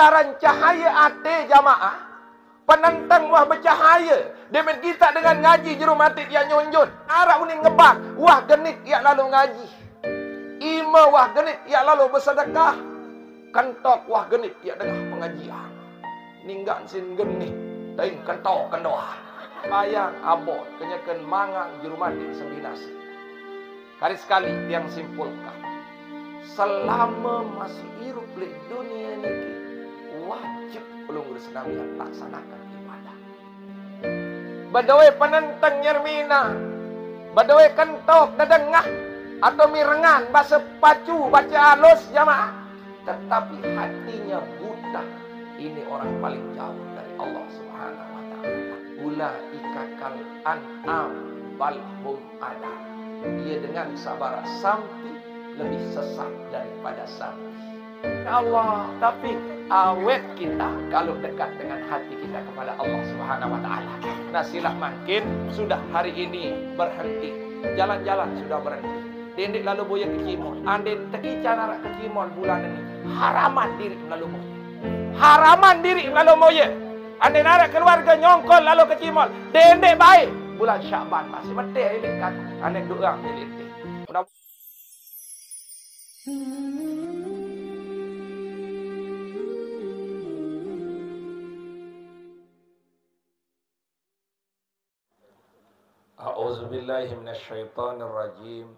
pancaran cahaya ate jamaah, penentang wah bercahaya. Demen kita dengan ngaji juru mati yang nyonjon. Arab ni ngebak, wah genit ia lalu ngaji. Ima wah genit ia lalu bersedekah. Kentok wah genit ia dengar pengajian. Ninggan sin genit, tain kentok kendoa. Bayang abot, kenyakan mangang juru mati sembinasi. Kali sekali yang simpulkan. Selama masih hidup di dunia ini, wajib belum bersenamian laksanakan ibadah. Badawai penentang nyermina, badawai kentok dadengah atau mirengan, bahasa pacu, baca halus jamaah. Tetapi hatinya buta. Ini orang paling jauh dari Allah Subhanahu wa ta'ala. Ulaika kal an'am bal hum adall. Ia dengan sabar sampai lebih sesat daripada sapi. Ya Allah, tapi awet kita kalau dekat dengan hati kita kepada Allah Subhanahu wa ta'ala. Nah, silap makin sudah hari ini berhenti. Jalan-jalan sudah berhenti. Dendik lalu boya ke Cimol. Andin teki cara ke Cimol bulan ini. Haraman diri lalu boya. Haraman diri lalu boya. Andin ada keluarga nyongkol lalu ke Cimol. Dendik baik. Bulan Syaban masih mati ilik kaku. Andin doang ilik. Mudah A'udzubillahi minasyaitonirrajim.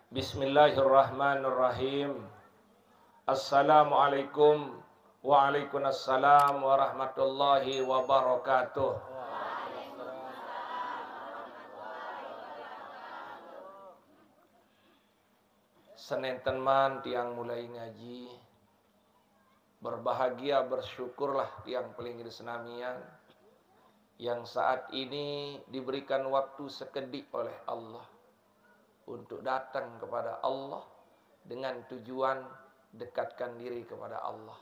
Bismillahirrahmanirrahim. Assalamualaikum waalaikumsalam warahmatullahi wabarakatuh. Senin teman tiang mulai ngaji. Berbahagia, bersyukurlah tiang pelingin senamian yang saat ini diberikan waktu sekedik oleh Allah untuk datang kepada Allah dengan tujuan dekatkan diri kepada Allah.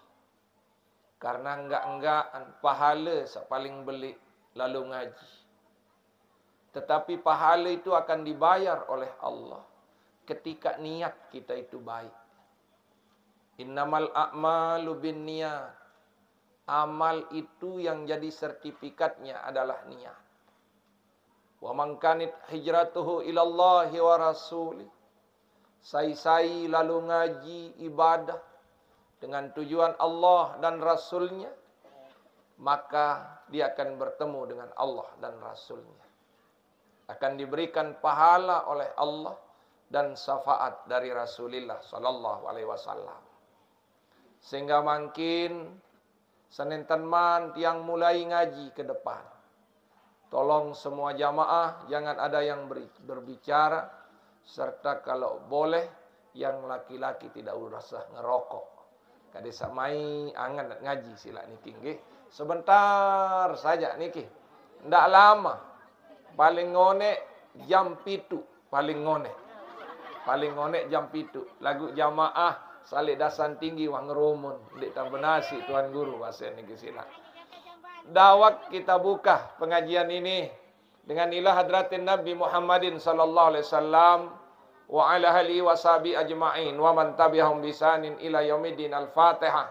Karena enggak pahala paling belik lalu ngaji. Tetapi pahala itu akan dibayar oleh Allah ketika niat kita itu baik. Innamal a'malu binniyat. Amal itu yang jadi sertifikatnya adalah niat. Wa man kanat hijratuhu ilallahi wa rasuli. Sai-sai lalu ngaji ibadah dengan tujuan Allah dan Rasulnya, maka dia akan bertemu dengan Allah dan Rasulnya. Akan diberikan pahala oleh Allah dan syafaat dari Rasulullah sallallahu alaihi wasallam. Sehingga makin Senin teman yang mulai ngaji ke depan. Tolong semua jamaah jangan ada yang berbicara. Serta kalau boleh yang laki-laki tidak usah ngerokok. Kade samai angan ngaji sila niki nggih. Sebentar saja niki. Ndak lama. Paling ngone jam 7, paling ngone. Paling ngone jam 7. Lagu jamaah salik dasan tinggi wang ngerumun. Dik tambenasi Tuan Guru bahasa niki sila. Dawak kita buka pengajian ini dengan ilah hadratin Nabi Muhammadin sallallahu alaihi wasallam wa ala alihi washabi ajma'in wa man tabi'ahum bisanin ila yaumiddin. Al-Fatihah.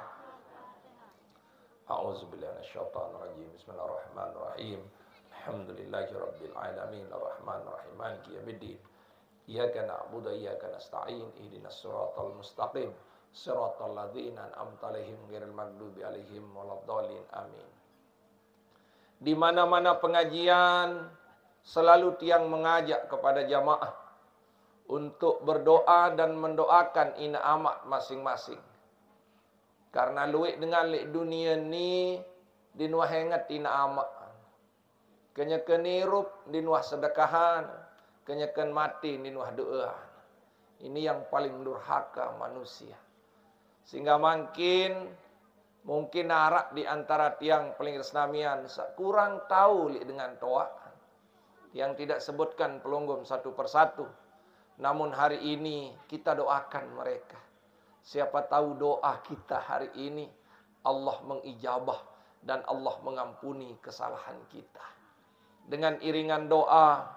A'udzubillahi minasyaitonir rajim. Bismillahirrahmanirrahim. Alhamdulillahirabbil alamin arrahmanir rahim maliki yaumiddin. Iyyaka na'budu wa iyyaka nasta'in ihdinas siratal mustaqim siratal ladzina an'amta 'alaihim ghairil maghdubi 'alaihim waladdallin amin. Di mana-mana pengajian selalu tiang mengajak kepada jamaah untuk berdoa dan mendoakan ina amat masing-masing. Karena luik dengan lek dunia ni dinuah hengat ina amat. Kenyakan hirup dinuah sedekahan, kenyakan mati dinuah doa. Ini yang paling durhaka manusia. Sehingga mungkin arak di antara tiang paling resnamian kurang tahu dengan doa yang tidak sebutkan pelunggum satu persatu. Namun hari ini kita doakan mereka. Siapa tahu doa kita hari ini Allah mengijabah dan Allah mengampuni kesalahan kita. Dengan iringan doa,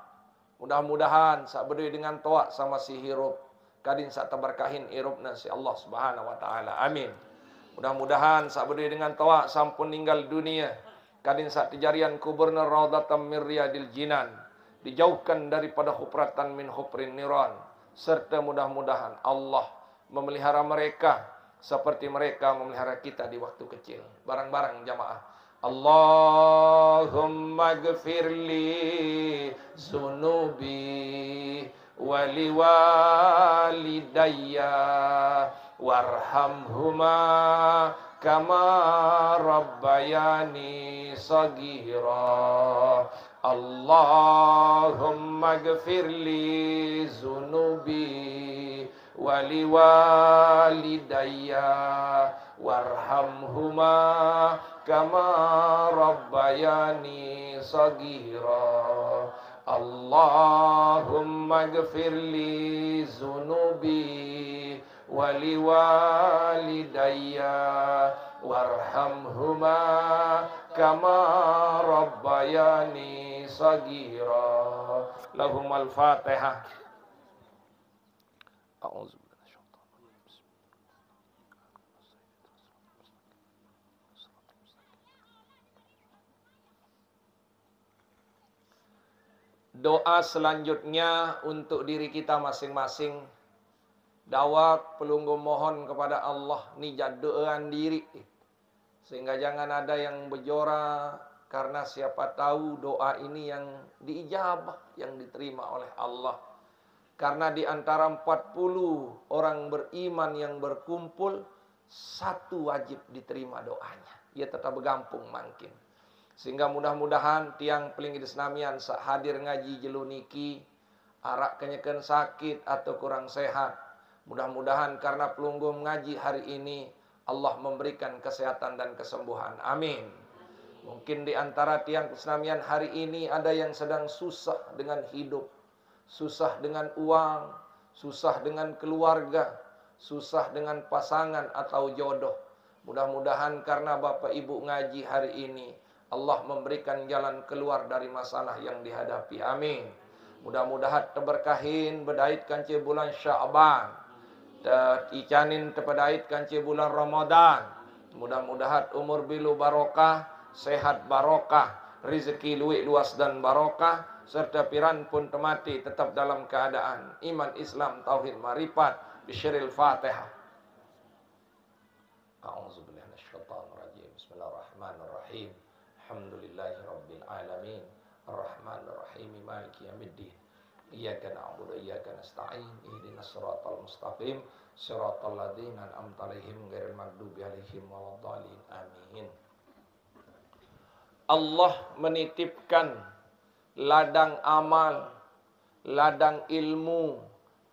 mudah-mudahan sak berdua dengan toa sama si hirup kadin sak tabarkahin irupna si Allah Subhanahu wa taala. Amin. Mudah-mudahan sak berdiri dengan tawak sampun ninggal dunia. Kadin sak tijarian kuburna raudatan min riyadil jinan. Dijauhkan daripada hupratan min huprin niran. Serta mudah-mudahan Allah memelihara mereka seperti mereka memelihara kita di waktu kecil. Barang-barang jamaah. Allahumma gfirli zunubi wali walidayya warhamhuma kama rabbayani saghira. Allahumma gfirli zunubi wali walidayya warhamhuma kama rabbayani saghira. Allahumma gfirli zunubi wali walidayya warhamhuma kama rabbayani saghira. Lahumul Fatihah. A'udzu Doa selanjutnya untuk diri kita masing-masing. Dawak pelunggu mohon kepada Allah nijat doaan diri. Sehingga jangan ada yang berjora karena siapa tahu doa ini yang diijabah, yang diterima oleh Allah. Karena di antara 40 orang beriman yang berkumpul, satu wajib diterima doanya. Ia tetap bergampung mungkin. Sehingga mudah-mudahan tiang pelinggi Islamian sak hadir ngaji jeluniki, arak kenyakan sakit atau kurang sehat. Mudah-mudahan karena pelunggu ngaji hari ini, Allah memberikan kesehatan dan kesembuhan. Amin. Mungkin di antara tiang Islamian hari ini ada yang sedang susah dengan hidup, susah dengan uang, susah dengan keluarga, susah dengan pasangan atau jodoh. Mudah-mudahan karena Bapak Ibu ngaji hari ini, Allah memberikan jalan keluar dari masalah yang dihadapi. Amin. Mudah-mudahan terberkahin bedait kanci bulan Sya'ban. Icanin terpedait kanci bulan Ramadan. Mudah-mudahan umur bilu barokah, sehat barokah, rezeki luik luas dan barokah, serta piran pun temati tetap dalam keadaan iman, Islam, tauhid, marifat. Bisyiril Fatihah. A'udzubillahi minasyaitonir rajim. Bismillahirrahmanirrahim. Alhamdulillahi rabbil alamin. Ar-Rahmanir Rahim. Maliki yaumiddin. Iyyaka na'budu wa iyyaka nasta'in. Ihdinas siratal mustaqim. Siratal ladzina an'amta 'alaihim ghairil maghdubi 'alaihim waladdallin. Amin. Allah menitipkan ladang amal, ladang ilmu,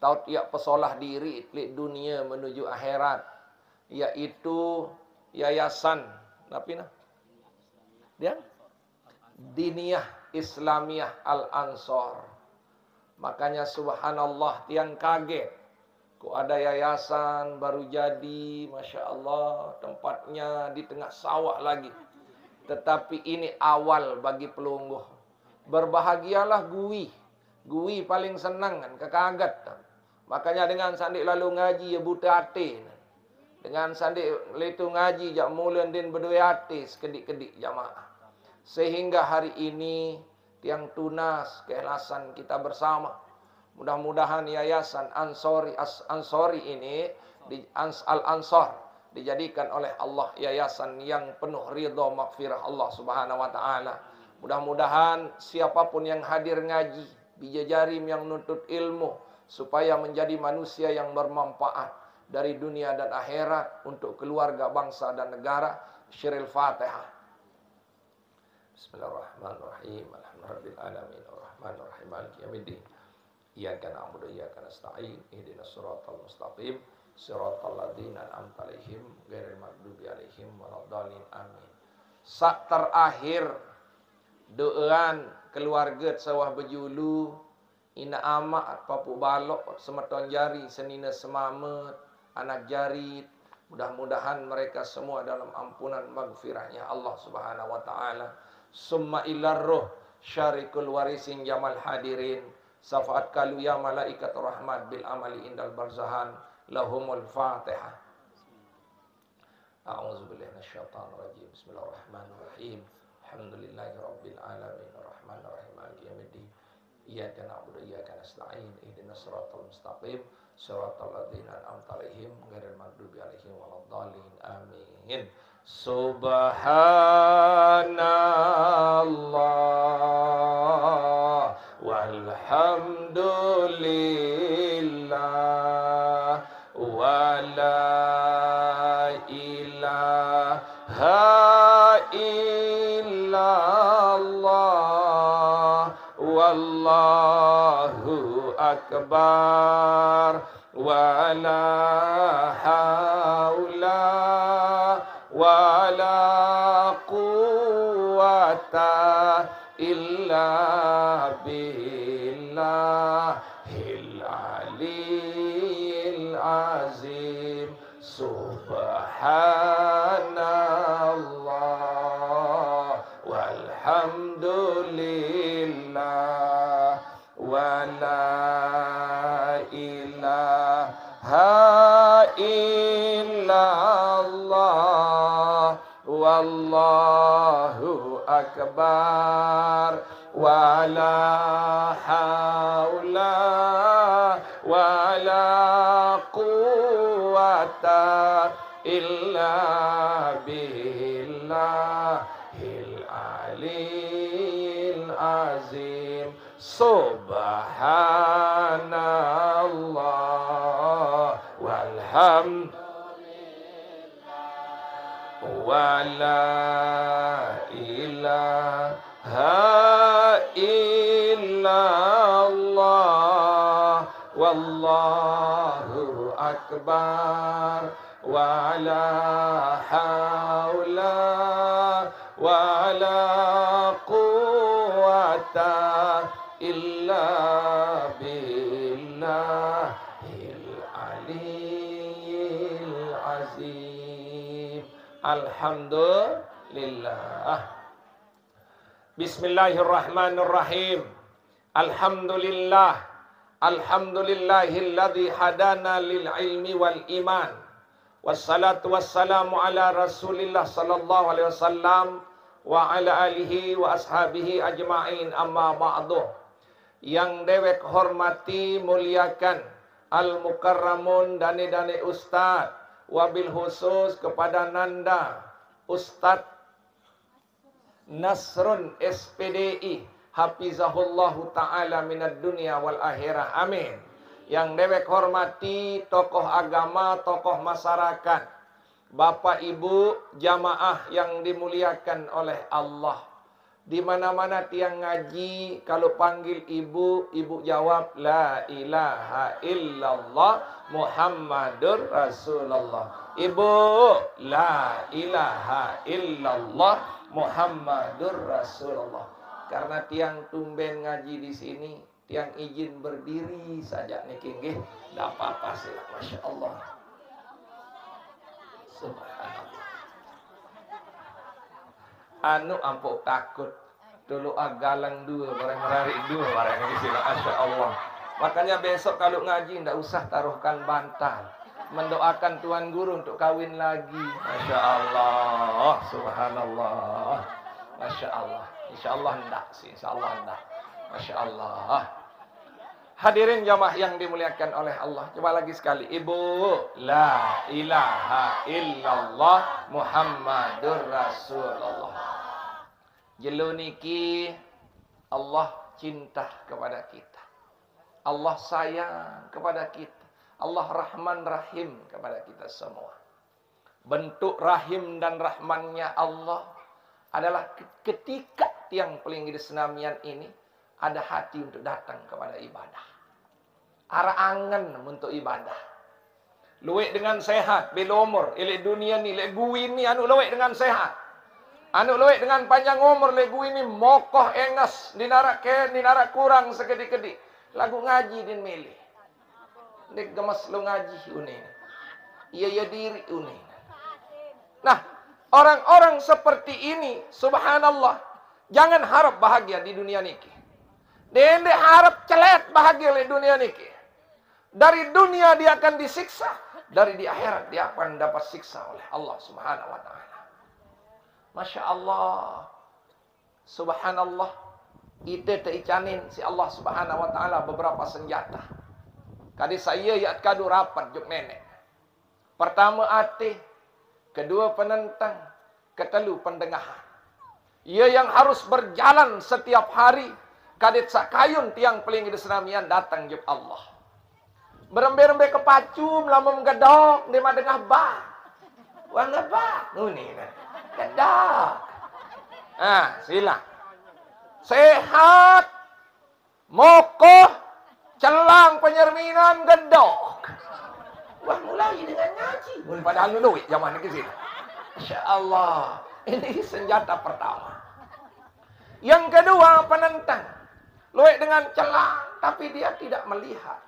taut ia pesolah diri di dunia menuju akhirat, yaitu yayasan tapi dia Diniyah Islamiyah Al-Ansor. Makanya subhanallah tiang kaget, kok ada yayasan baru jadi, Masya Allah, tempatnya di tengah sawah lagi. Tetapi ini awal bagi pelungguh. Berbahagialah Gui paling senang kan, kekaget. Makanya dengan sandik lalu ngaji ya buta hati. Dengan sandik letu ngaji jak mulen din berdua hati sekedik-kedik jamaah. Sehingga hari ini tiang tunas keikhlasan kita bersama. Mudah-mudahan yayasan Ansori ini Al-Ansor dijadikan oleh Allah yayasan yang penuh ridha maghfirah Allah Subhanahu wa taala. Mudah-mudahan siapapun yang hadir ngaji, bijajarim yang nuntut ilmu supaya menjadi manusia yang bermanfaat dari dunia dan akhirat untuk keluarga, bangsa dan negara. Syiril Fatihah. Bismillahirrahmanirrahim. Alhamdulillahirabbil alamin. Arrahmanir rahim. Maliki yaumiddin. Iyyaka na'budu wa iyyaka nasta'in. Ihdinas siratal mustaqim. Siratal ladzina an'amta 'alaihim ghairil maghdubi 'alaihim waladdallin. Amin. Sak terakhir doaan keluarga sawah bejulu ina amak papu balok semeton jari senina semamet anak jarit. Mudah-mudahan mereka semua dalam ampunan maghfirahnya Allah Subhanahu wa taala. Summa ilar ruh syarikul warisin jamal hadirin. Safaat kalu ya malaikat rahmat bil amali indal barzahan. Lahumul Fatihah. A'udzubillahi minasyaitonir rajim. Bismillahirrahmanirrahim. Alhamdulillahirabbil alamin arrahmanir rahim maliki yaumiddin. Iyyaka na'budu wa iyyaka nasta'in. Ihdinas siratal mustaqim. Shiratal ladzina an'amta 'alaihim ghairil maghdubi 'alaihim waladdallin. Amin. Subhanallah walhamdulillah wala ilaha illallah wallahu akbar wala haula wala quwwata illa billahil aliyyil azim. Subhanallah walhamdulillah wala ilaha illallah wallahu akbar wala haula wala quwwata illa billahil aliyyil azim. Subhanallah walhamdulillah wala ilaha illallah wallahu akbar wala haula wala quwwata illa billahil aliyyil azim. Alhamdulillah. Bismillahirrahmanirrahim. Alhamdulillah. Alhamdulillahilladzi hadana lil ilmi wal iman. Wassalatu wassalamu ala Rasulillah sallallahu alaihi wasallam wa ala alihi wa ashabihi ajma'in, amma ba'du. Yang dewek hormati muliakan al-mukarramun dani-dani ustaz, wabil khusus kepada Nanda Ustaz Nasrun SPDI hafizahullahu ta'ala minad dunya wal akhirah, amin. Yang dewek hormati tokoh agama, tokoh masyarakat, Bapak Ibu jamaah yang dimuliakan oleh Allah. Di mana-mana tiang ngaji, kalau panggil ibu, ibu jawab la ilaha illallah Muhammadur Rasulullah. Ibu, la ilaha illallah Muhammadur Rasulullah. Karena tiang tumben ngaji di sini, tiang izin berdiri saja niki nggih, ndak apa-apa sih, Masya Allah. Subhanallah. Anu ampuk takut dulu agalang dua barang merarik dua barang di sini, Masya Allah. Makanya besok kalau ngaji ndak usah taruhkan bantal, mendoakan tuan guru untuk kawin lagi. Masya Allah, subhanallah, Masya Allah. Insya Allah enggak sih, Insya Allah enggak. Masya Allah. Hadirin jamaah yang dimuliakan oleh Allah, coba lagi sekali. Ibu, la ilaha illallah Muhammadur Rasulullah. Jelu niki Allah cinta kepada kita, Allah sayang kepada kita, Allah Rahman Rahim kepada kita semua. Bentuk rahim dan rahmannya Allah adalah ketika tiang pelinggi senamian ini ada hati untuk datang kepada ibadah, ara angen untuk ibadah. Luwek dengan sehat, belumur, ilek dunia ni, ilek gui ni, anu luwek dengan sehat, anu luwek dengan panjang umur, ilek gui ni mokoh engas, dinarak kurang sekedi-kedi. Lagu ngaji din milih, dek gemas lu ngaji unin, iya diri unin. Nah, orang-orang seperti ini, subhanallah, jangan harap bahagia di dunia niki. Dende harap celet bahagia di dunia niki. Dari dunia dia akan disiksa, Dari di akhirat dia akan dapat siksa oleh Allah Subhanahu wa taala. Masya Allah. Subhanallah. Ite teicanin si Allah Subhanahu wa taala beberapa senjata. Kadi saya ya kadu rapat juk nenek. Pertama ate, kedua penentang, ketelu pendengahan. Ia yang harus berjalan setiap hari. Kadit sakayun tiang peling Islamian datang juk Allah. Berembe-rembe kepacum lama menggedok di madengah bah. Wang bah, nuni gedok. Sila. Sehat, mokoh, celang penyerminan gedok. Wah, mulai dengan ngaji. Padahal duit zaman ini sini. Masya Allah. Ini senjata pertama. Yang kedua, penentang. Luwek dengan celang, tapi dia tidak melihat.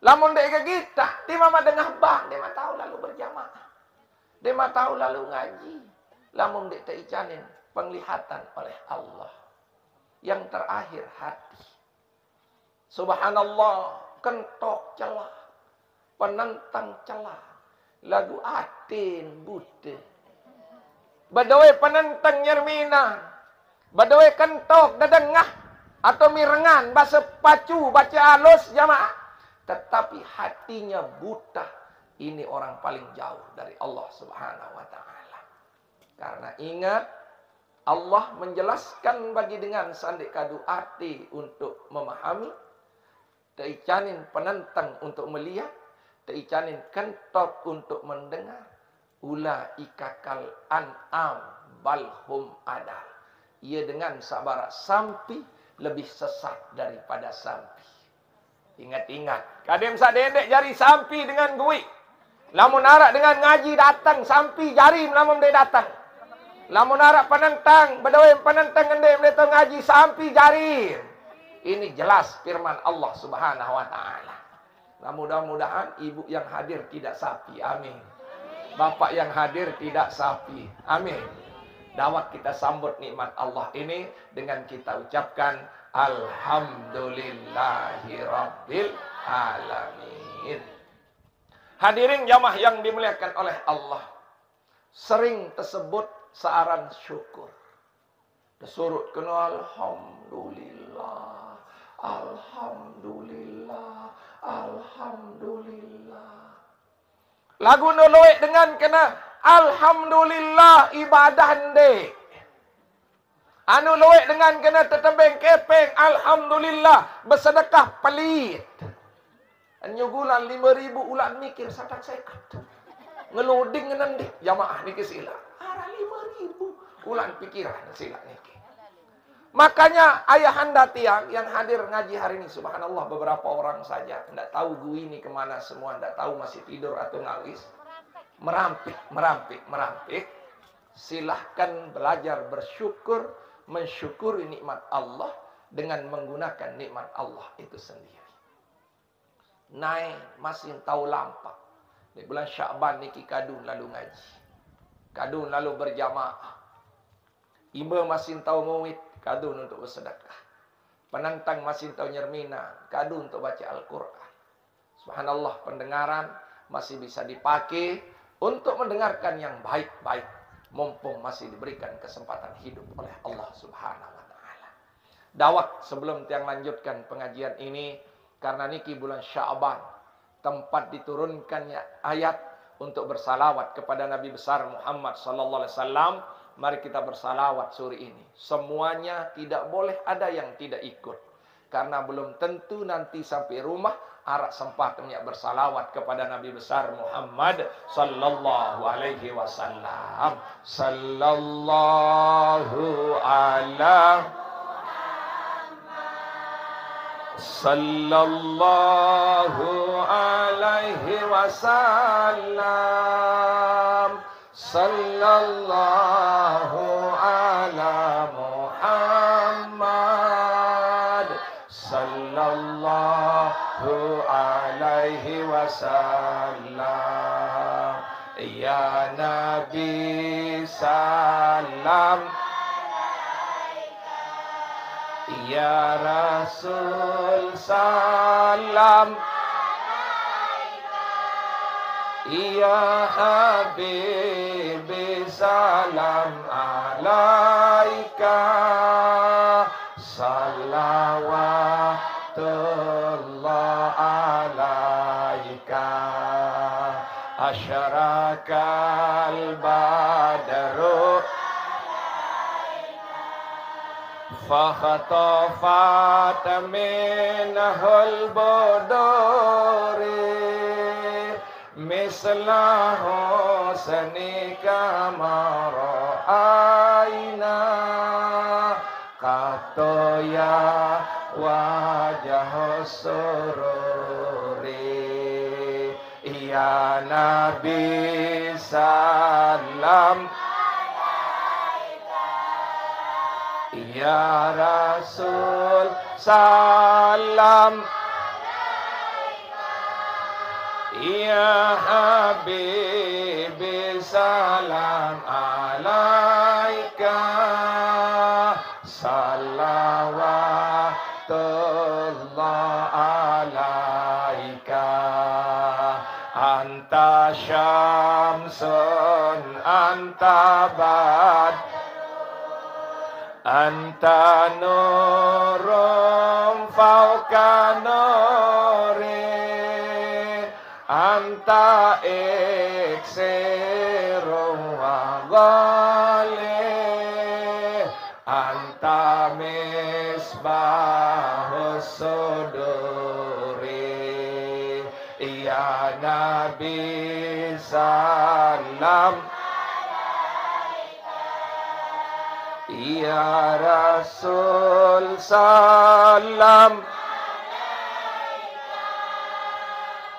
Lamun dia ke kita, dia mama dengah bang, dia mah tahu lalu berjamaah. Dia mah tahu lalu ngaji. Lamun dia teicanin penglihatan oleh Allah. Yang terakhir hati. Subhanallah, kentok celah. Penentang celah. Lagu atin bute. Badawai penentang nyermina. Badawai kentok dadengah. Atau mirengan. Bahasa pacu, baca halus jamaah. Tetapi hatinya buta. Ini orang paling jauh dari Allah Subhanahu wa ta'ala. Karena ingat. Allah menjelaskan bagi dengan sandik kadu hati untuk memahami. Teicanin penentang untuk melihat. Teicanin kentok untuk mendengar. Ulaika kal an'am balhum adal. Ia dengan sabar sampi lebih sesat daripada sampi. Ingat-ingat. Kadem sadendek jari sampi dengan gui. Lamun arak dengan ngaji datang sampi jari lamun dia datang. Lamun arak penentang, badawai penentang ngendek meleto ngaji sampi jari. Ini jelas firman Allah Subhanahu wa taala. Nah, mudah-mudahan ibu yang hadir tidak sapi. Amin. Bapak yang hadir tidak sapi. Amin. Dawat kita sambut nikmat Allah ini dengan kita ucapkan alhamdulillahirabbil alamin. Hadirin jamaah yang dimuliakan oleh Allah. Sering tersebut searan syukur. Surut kena alhamdulillah. Alhamdulillah. Alhamdulillah. Lagu noloek dengan kena alhamdulillah ibadah ndek. Anu loek dengan kena tetembeng kepeng alhamdulillah bersedekah pelit. Nyugulan 5.000 ulan mikir satak sekat. Ngeluding ngendik jamaah niki sila. Ara 5.000 ulan pikiran sila niki. Makanya ayahanda tiang yang hadir ngaji hari ini, subhanallah beberapa orang saja. Tidak tahu gue ini kemana semua, tidak tahu masih tidur atau ngawis. Merampik. Silahkan belajar bersyukur, mensyukuri nikmat Allah dengan menggunakan nikmat Allah itu sendiri. Naik masih tahu lampak. Di bulan Sya'ban niki kadun lalu ngaji. Kadun lalu berjamaah. Ibu masih tahu mawid, kadun untuk bersedekah. Penantang masih tahu nyermina, kadun untuk baca Al-Quran. Subhanallah, pendengaran masih bisa dipakai untuk mendengarkan yang baik-baik. Mumpung masih diberikan kesempatan hidup oleh Allah Subhanahu wa ta'ala. Dawat sebelum tiang lanjutkan pengajian ini, karena niki bulan Sya'ban, tempat diturunkannya ayat untuk bersalawat kepada Nabi besar Muhammad sallallahu alaihi wasallam. Mari kita bersalawat sore ini. Semuanya tidak boleh ada yang tidak ikut. Karena belum tentu nanti sampai rumah arak sempatnya bersalawat kepada Nabi besar Muhammad sallallahu alaihi wasallam. Sallallahu ala sallallahu alaihi wasallam. Sallallahu ala Muhammad sallallahu alaihi wasallam. Ya Nabi salam, ya Rasul salam, Ya Habibi salam alaika, salawatullah alaika, asyrakal badru fakhatafat minahul buduri, misla husnika ma ra'ayna, qattu ya wajah sururi. Ya Nabi salam, ya Rasul salam, ya Habibi salam alaika, salawatullah alaika, anta syamsun anta bad, anta nurum fauqa nuri, anta iksirum wa ghali, anta misbahus suduri. Ya Nabi salam, ya Rasul salam,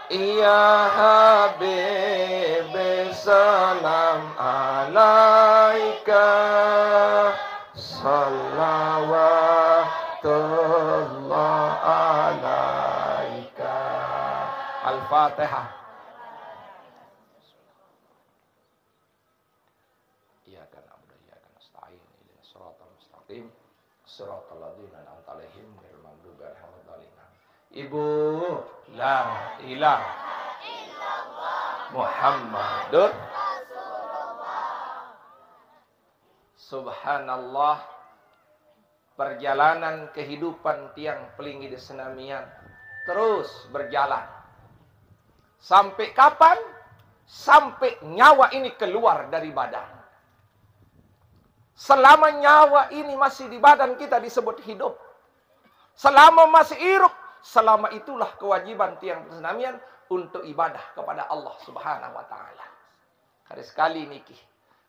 ya Habib salam alaika, salawatullah alaika. Al-Fatihah. Iyyaka na'budu wa iyyaka nasta'in, ihdinas siratal mustaqim, siratal ladzina an'amta 'alaihim ghairil maghdubi 'alaihim waladdallin. Ibu, la ilaha illallah Muhammadur Rasulullah. Subhanallah, perjalanan kehidupan tiang Pelingi Desenamian terus berjalan. Sampai kapan? Sampai nyawa ini keluar dari badan. Selama nyawa ini masih di badan kita disebut hidup. Selama masih hidup, selama itulah kewajiban tiang Desenamian untuk ibadah kepada Allah Subhanahu wa taala. Kali sekali niki,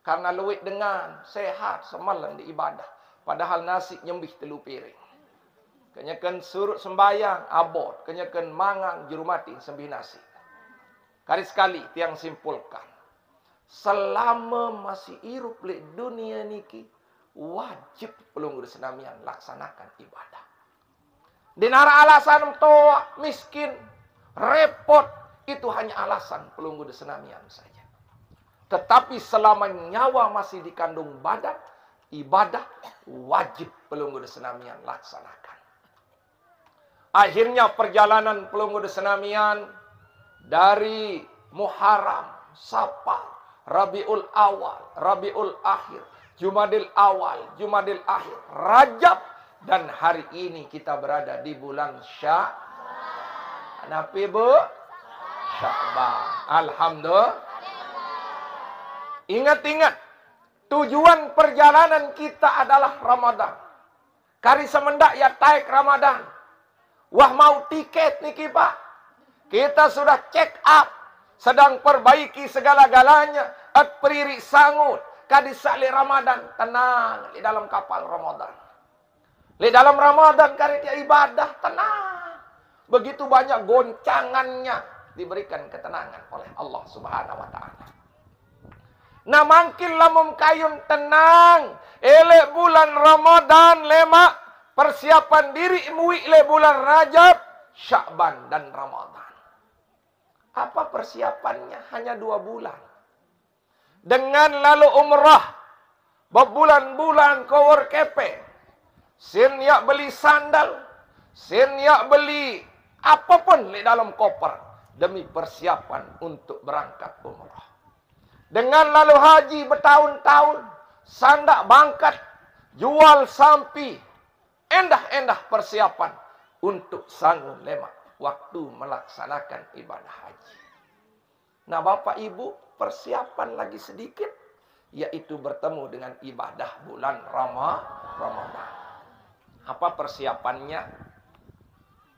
karena luwih dengan sehat semalam di ibadah, padahal nasi nyembih telu piring. Kenyakan surut sembayang abot, kenyakan mangang jurumati sembih nasi. Kali sekali tiang simpulkan, selama masih hidup di dunia niki, wajib Pelunggu Desenamian laksanakan ibadah. Dinara alasan toa, miskin, repot, itu hanya alasan Pelunggu Desenamian saja. Tetapi selama nyawa masih dikandung badan, ibadah wajib Pelunggu Desenamian laksanakan. Akhirnya perjalanan Pelunggu Desenamian dari Muharram, Safar, Rabiul Awal, Rabiul Akhir, Jumadil Awal, Jumadil Akhir, Rajab, dan hari ini kita berada di bulan Sya'ban. Kenapa Bu? Sya'ban. Alhamdulillah. Ingat-ingat, tujuan perjalanan kita adalah Ramadan. Kari semendak ya taik Ramadan. Wah mau tiket niki Pak. Kita sudah check up, sedang perbaiki segala-galanya, at periri sangut, kadisali Ramadan, tenang di dalam kapal Ramadan. Di dalam Ramadan kari dia ibadah, tenang. Begitu banyak goncangannya diberikan ketenangan oleh Allah Subhanahu wa taala. Nah mangkin lamun kayun tenang, elek bulan Ramadan lemak persiapan diri muik le bulan Rajab, Sya'ban dan Ramadan. Apa persiapannya? Hanya 2 bulan. Dengan lalu umrah, berbulan-bulan kawar kepe, sin yak beli sandal, sin yak beli apapun di dalam koper, demi persiapan untuk berangkat umrah. Dengan lalu haji bertahun-tahun, sandak bangkat, jual sampi, endah-endah persiapan untuk sanggup lemak waktu melaksanakan ibadah haji. Nah Bapak Ibu, persiapan lagi sedikit, yaitu bertemu dengan ibadah bulan Ramadan. Apa persiapannya?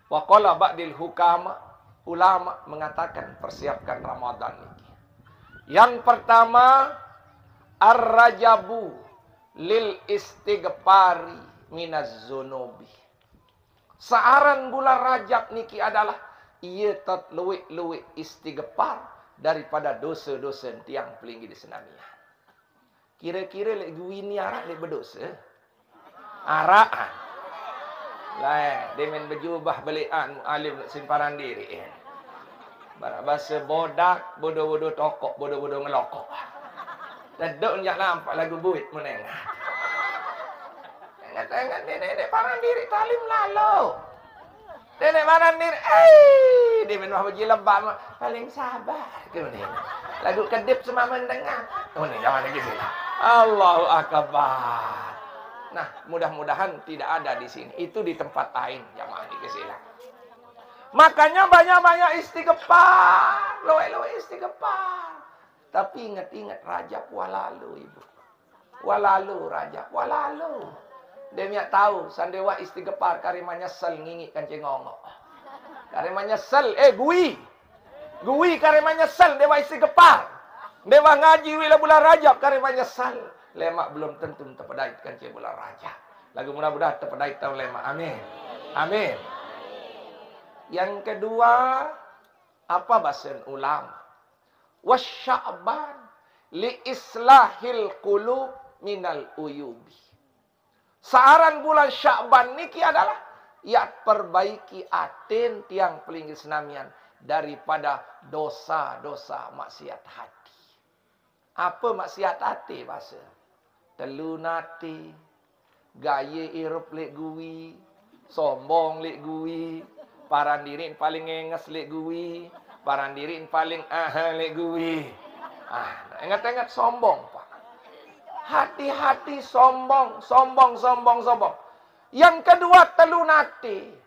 Waqala ba'dil hukama, ulama mengatakan persiapkan Ramadan ini. Yang pertama, ar-rajabu lil istighfari minaz zunubi. Saaran bulan Rajab niki adalah ia tat luwik-luwik istighfar daripada dosa-dosa tiang pelinggi di senamian. Kira-kira lek gue ni arak lek berdosa. Arak. Lah, demen berjubah belian mualim simparan diri. Barak bahasa bodak, bodoh-bodoh tokok, bodoh-bodoh ngelokok. Dedok njak nampak lagu buit menengah. Tengok nenek paran diri talim lalu. Nenek paran diri, dia main mahu jilbab paling sabar. Kemudian lagu kedip semua mendengar. Kemudian jangan lagi sini. Allahu Akbar. Nah, mudah-mudahan tidak ada di sini. Itu di tempat lain jamaah di kesilang. Makanya banyak-banyak istighfar, loe-loe istighfar. Tapi ingat-ingat Rajab walalu ibu. Walalu Rajab walalu. Dia minyak tahu, sandewa istighfar, karima nyesel ngingik kancing ngongok. Karima nyesel, gui karima nyesel, dewa istighfar. Dewa ngaji wila bulan Rajab, karima nyesel. Lemak belum tentu terpedait kancing bulan Rajab. Lagu mudah-mudahan terpedait tahun lemak, amin. Amin. Yang kedua, apa bahasa ulama? Wasya'ban li islahil qulub minal uyubi. Saaran bulan Sya'ban niki adalah ya perbaiki aten tiang pelinggi senamian daripada dosa-dosa maksiat hati. Apa maksiat hati bahasa? Telunati, gaya irup lek gui, sombong lek gui, parandirin paling ngenges lek gui, parandirin paling lek gui. Ingat-ingat sombong, Pak. Hati-hati sombong. Yang kedua telunati.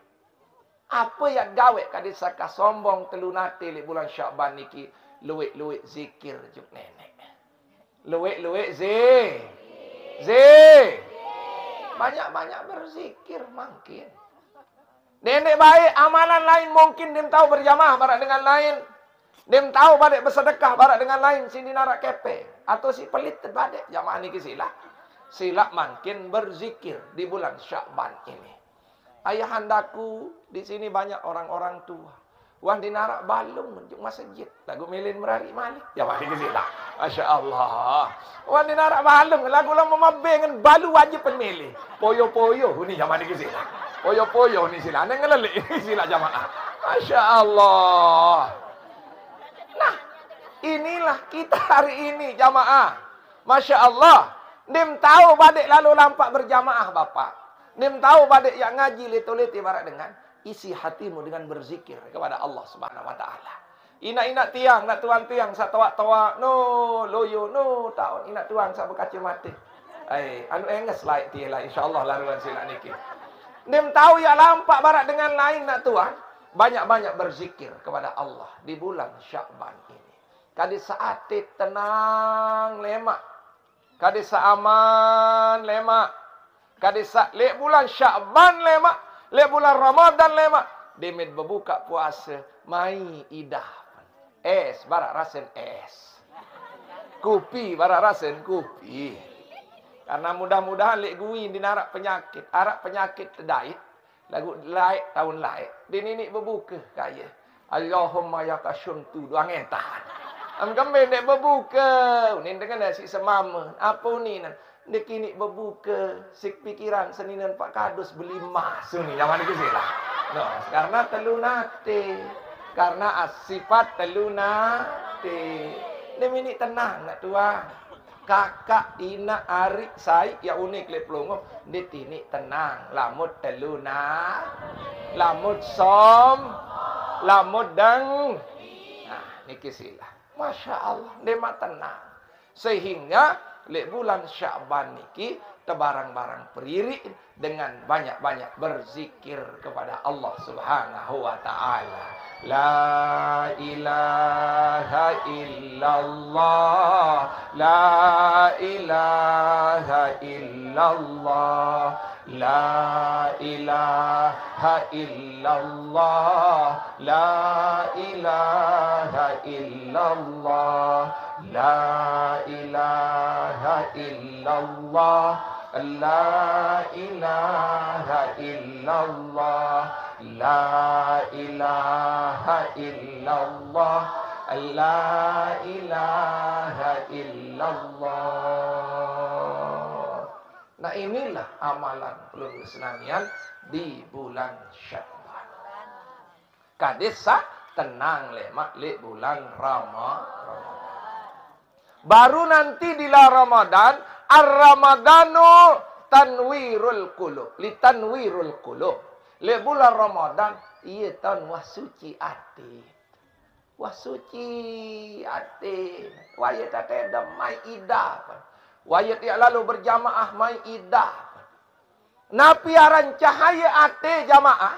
Apa yang gawe kadisaka sombong telunati li bulan Sya'ban niki luwek-luwek zikir juk nenek. Luwek-luwek banyak-banyak berzikir mungkin. Nenek baik amalan lain mungkin dia tahu berjamaah barak dengan lain. Dia tahu balik bersedekah barak dengan lain sini narak kepe. Atau si pelit terbalik jamaah niki sila. Sila makin berzikir di bulan Sya'ban ini. Ayahandaku di sini banyak orang-orang tua. Wah dinarak balung menjuk masjid. Lagu milin merari malik. Jamaah niki sila. Masya Allah. Wah dinarak balung lagu lama mabengan balu wajib pemilih. Poyo-poyo ini jamaah niki sila. Poyo-poyo ini sila. Ane ngelelik ini sila jamaah. Masya Allah. Nah, inilah kita hari ini jamaah. Masya Allah. Nim tahu badik lalu lampak berjamaah Bapak. Nim tahu badik yang ngaji lito-lito ibarat dengan isi hatimu dengan berzikir kepada Allah Subhanahu wa taala. Ina-ina tiang, nak tuang tiang sak tawak-tawak no loyo no taun ina tuang sak berkaca mati. Anu enges laik ti lah insyaallah laruan sila niki. Nim tahu ya lampak barat dengan lain nak tuang banyak-banyak berzikir kepada Allah di bulan Sya'ban ini. Kadi saat tenang lemak. Kadi aman lemak. Kadi lek bulan Sya'ban lemak, lek bulan Ramadan lemak. Demit berbuka puasa, mai idah. Es barak rasen es. Kopi barak rasen kopi. Karena mudah-mudahan lek gui dinarak penyakit, arak penyakit terdait. Lagu laik tahun laik. Dia ni berbuka kaya. Allahumma ya kasyumtu doang entan. Am kami nek berbuka. Ni dengan nasi semama. Apa ni nan? Dia kini berbuka. Sik pikiran seninan Pak Kadus beli emas. Ni zaman ni sila. No, karena telunate. Karena sifat telunate. Dia minit tenang nak tuan. Kakak ina ari sai ya unik le pelongo dia tini tenang lamut teluna lamut som lamut dang niki sila. Masya Allah, demak tenang. Sehingga lek bulan Sya'ban niki tebarang-barang periri dengan banyak-banyak berzikir kepada Allah Subhanahu wa taala. La ilaha illallah, la ilaha illallah, la ilaha illallah, la ilaha illallah, la ilaha illallah, la ilaha illallah, la ilaha illallah, la ilaha illallah. Nah, inilah amalan peluru senamian di bulan Sya'ban. Kadesa tenang lemak le bulan Ramadan. Baru nanti di Ramadan, Ar-Ramadanu tanwirul qulub, li tanwirul qulub. Le bulan Ramadan ieu tahun wah suci ati. Wah suci ati. Waya tete damai idah. Waya tiak lalu berjamaah mai idah. Napiaran cahaya ati jamaah.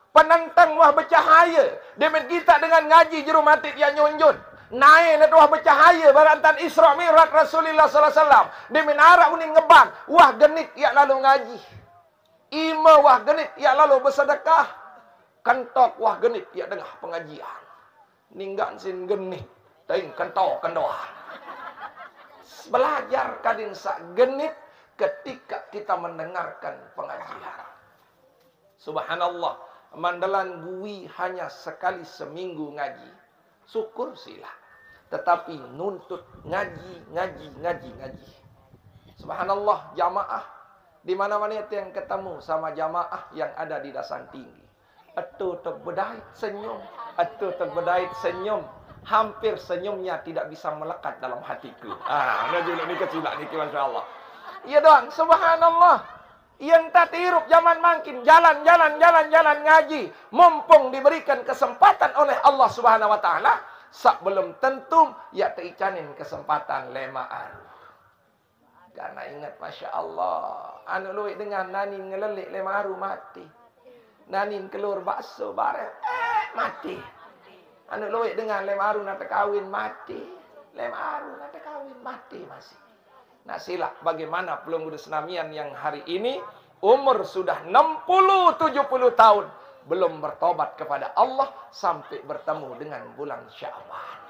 Penentang wah bercahaya. Demen kita dengan ngaji juru mati dia nyunjun. Naik na wah bercahaya barantan Isra Mi'raj Rasulullah sallallahu alaihi wasallam. Demen arak uning ngebang. Wah genit ia lalu ngaji. Ima wah genit ia lalu bersedekah. Kentok wah genit ia dengar pengajian. Ninggan sin genit. Ting kentok kendoan. Belajar kadin sak genit ketika kita mendengarkan pengajian. Subhanallah. Mandalan bui hanya sekali seminggu ngaji. Syukur sila. Tetapi nuntut ngaji. Subhanallah, jamaah. Di mana-mana itu yang ketemu sama jamaah yang ada di Dasan Tinggi. Atu terbedait senyum. Hampir senyumnya tidak bisa melekat dalam hatiku. Najul ni kecilak ni Masya Allah. Iya doang, subhanallah. Yang tak hirup zaman makin jalan ngaji. Mumpung diberikan kesempatan oleh Allah Subhanahu wa taala, sak belum tentu ya teicanin kesempatan lemaan. Karena ingat Masya Allah, anu luwih dengan nanin ngelelik lemaru mati. Nanin kelur bakso bareng mati. Anu luwih dengan lemaru nak kawin mati. Lemaru nak kawin mati masih. Nah sila bagaimana pelunggu senamian yang hari ini umur sudah 60-70 tahun belum bertobat kepada Allah sampai bertemu dengan bulan Sya'ban.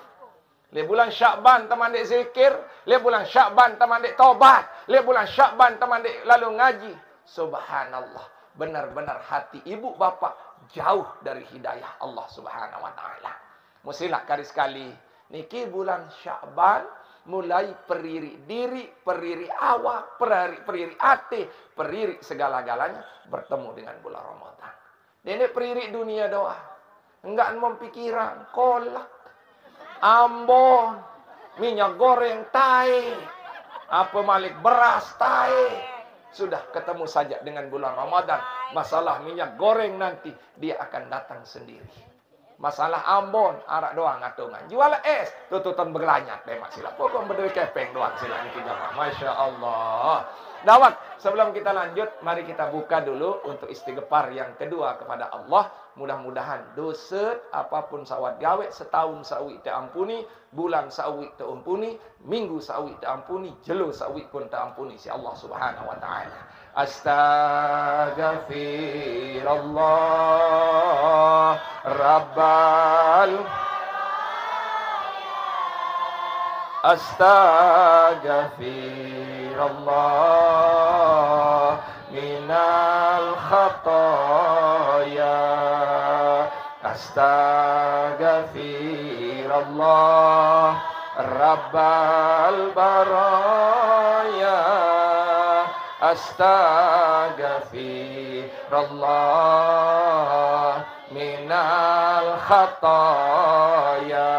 Le bulan Sya'ban teman dek zikir, le bulan Sya'ban teman dek tobat, le bulan Sya'ban teman dek lalu ngaji. Subhanallah, benar-benar hati ibu bapak jauh dari hidayah Allah Subhanahu wa taala. Musilah kali-sekali niki bulan Sya'ban mulai periri diri, periri awak, periri hati, periri segala-galanya bertemu dengan bulan Ramadan. Ini periri dunia doa. Enggak mempikiran kolak, ambon, minyak goreng tai, apa malik beras tai. Sudah ketemu saja dengan bulan Ramadan. Masalah minyak goreng nanti dia akan datang sendiri. Masalah ambon, arak doang ngatungan. Jual es, tututan bergelanyat. Demak sila. Pokok berdiri kepeng doang sila. Ini jamaah. Masya Allah. Dawat, sebelum kita lanjut, mari kita buka dulu untuk istighfar yang kedua kepada Allah. Mudah-mudahan dosa apapun sawat gawe, setahun sawi terampuni, bulan sawi terampuni, minggu sawi terampuni, jelo sawi pun terampuni si Allah Subhanahu wa taala. Astaghfirullah Rabbal Astaghfirullah minal khataya. Astaghfirullah Rabbal baraya. Astaghfirullah minal khataya.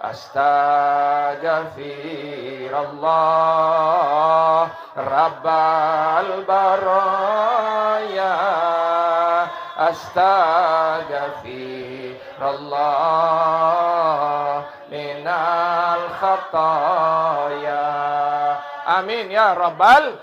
Astaghfirullah Rabbal baraya. Astaghfirullah khataya. Amin ya rabbal.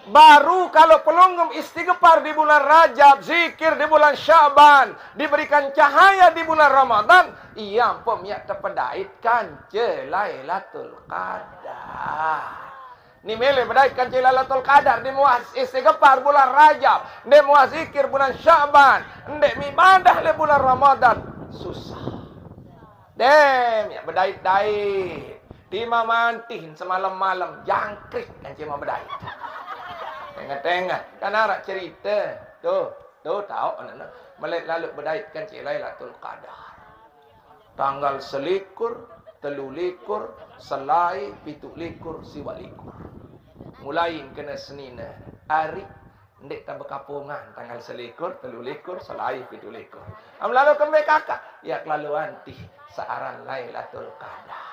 Baru kalau pelunggum istighfar di bulan Rajab, zikir di bulan Syaban, diberikan cahaya di bulan Ramadan, ia pun miak terpedaitkan Lailatul Qadar. Ni mele pedaitkan Lailatul Qadar, di muas istighfar bulan Rajab, di muas zikir bulan Syaban, ndek ibadah le bulan Ramadan, susah. Dem ya bedait-dait. Di mamantin semalam-malam jangkrik kan cuma bedait. Tengah-tengah kan arak cerita. Tuh tahu anak-anak. Melek lalu bedaitkan Lailatul Qadar. Tanggal selikur, telulikur, selai, pitulikur, siwalikur. Mulai kena Senina. Hari ndek tak berkapungan tanggal selikur, telulikur, selai, pitulikur. Lalu kembali kakak. Ya kelalu anti searan Lailatul Qadar.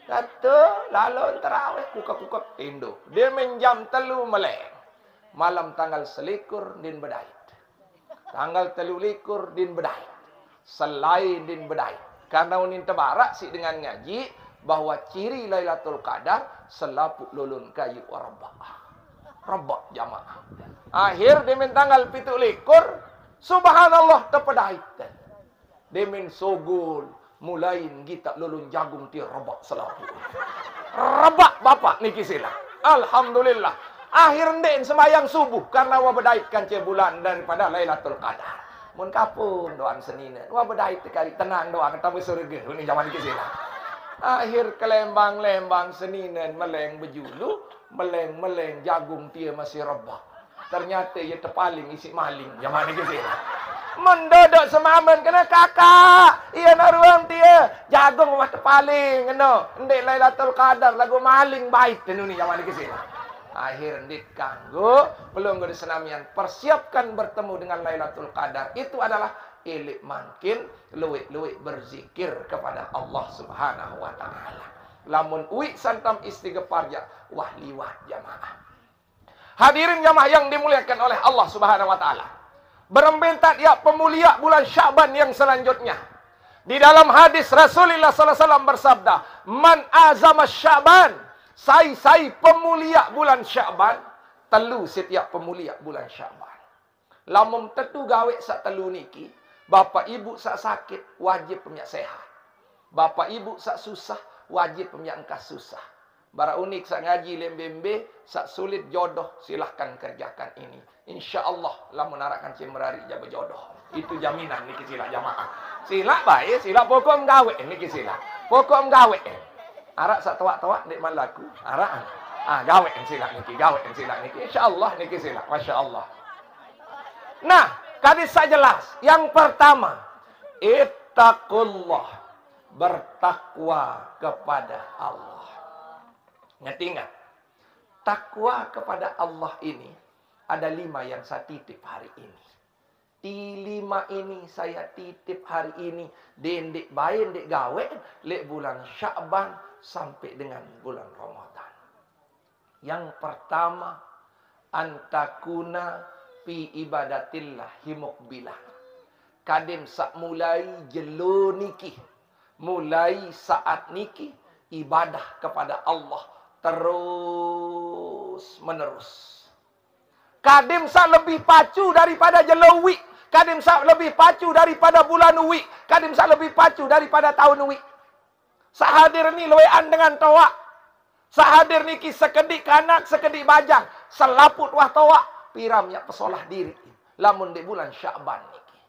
Kata lalu terawih kuka-kuka tindu. Dia menjam telu melek. Malam tanggal selikur din bedait. Tanggal telulikur din bedait. Selai din bedait. Karena unin tebarak si dengan ngaji bahwa ciri Lailatul Qadar selapuk lulun kayu rabah. Rabah jamaah. Akhir demin tanggal 17 subhanallah terpedait. Demin sogul mulain kita lulun jagung ti rabah selapuk. Rabah bapak niki sila. Alhamdulillah. Akhir ndek sembahyang subuh karena wa bedaitkan bulan daripada Lailatul Qadar. Mun kapung doan Senina. Wa bedait kali tenang doang ketemu surga. Ini zaman iki sila. Akhir kelembang-lembang Senina meleng bejulu, meleng-meleng jagung dia masih rebah. Ternyata ia terpaling isi maling zaman iki sila. Mendodok semamen kena kakak. Ia nak ruang dia jagung mah terpaling ngono. Ndek Lailatul Qadar lagu maling baik ni zaman iki sila. Akhir ndik kanggo pelunggu di senamian persiapkan bertemu dengan Lailatul Qadar. Itu adalah ilik makin luwik-luwik berzikir kepada Allah Subhanahu wa taala. Lamun uwi santam istighfar ya wah liwat jamaah. Hadirin jamaah yang dimuliakan oleh Allah Subhanahu wa taala. Berembentat ya pemulia bulan Syaban yang selanjutnya. Di dalam hadis Rasulullah sallallahu alaihi wasallam bersabda, "Man azama Syaban." Sai pemulia bulan Syaban, telu setiap pemulia bulan Syaban. Lamun tetu gawe sak telu niki, bapa ibu sak sakit wajib pemiak sehat. Bapa ibu sak susah wajib pemiak engkas susah. Bara unik sak ngaji lembembe, sak sulit jodoh silahkan kerjakan ini. Insyaallah lamun arakan cemrari jaga jodoh. Itu jaminan niki sila jamaah. Sila bae, sila pokok gawe niki sila. Pokok gawe. Arak sak tawak-tawak ndek malaku. Arak. Gawe sila niki, insyaallah niki sila. Masyaallah. Nah, hadis sak jelas. Yang pertama, ittaqullah, bertakwa kepada Allah. Ingat, takwa kepada Allah ini ada 5 yang saya titip hari ini. Di 5 ini saya titip hari ini. Dendek bayin dek gawe lek bulan Sya'ban sampai dengan bulan Ramadan. Yang pertama, antakuna fi ibadatillah himukbilah. Kadim sak mulai jelo niki, mulai saat niki ibadah kepada Allah terus menerus. Kadim sak lebih pacu daripada jelowi. Kadim sak lebih pacu daripada bulan uwi. Kadim sak lebih pacu daripada tahun uwi. Sahadir ni loean dengan toa. Sahadir niki sekedik kanak, sekedik bajang. Selaput wah toa. Piram yak pesolah diri. Lamun di bulan Sya'ban niki.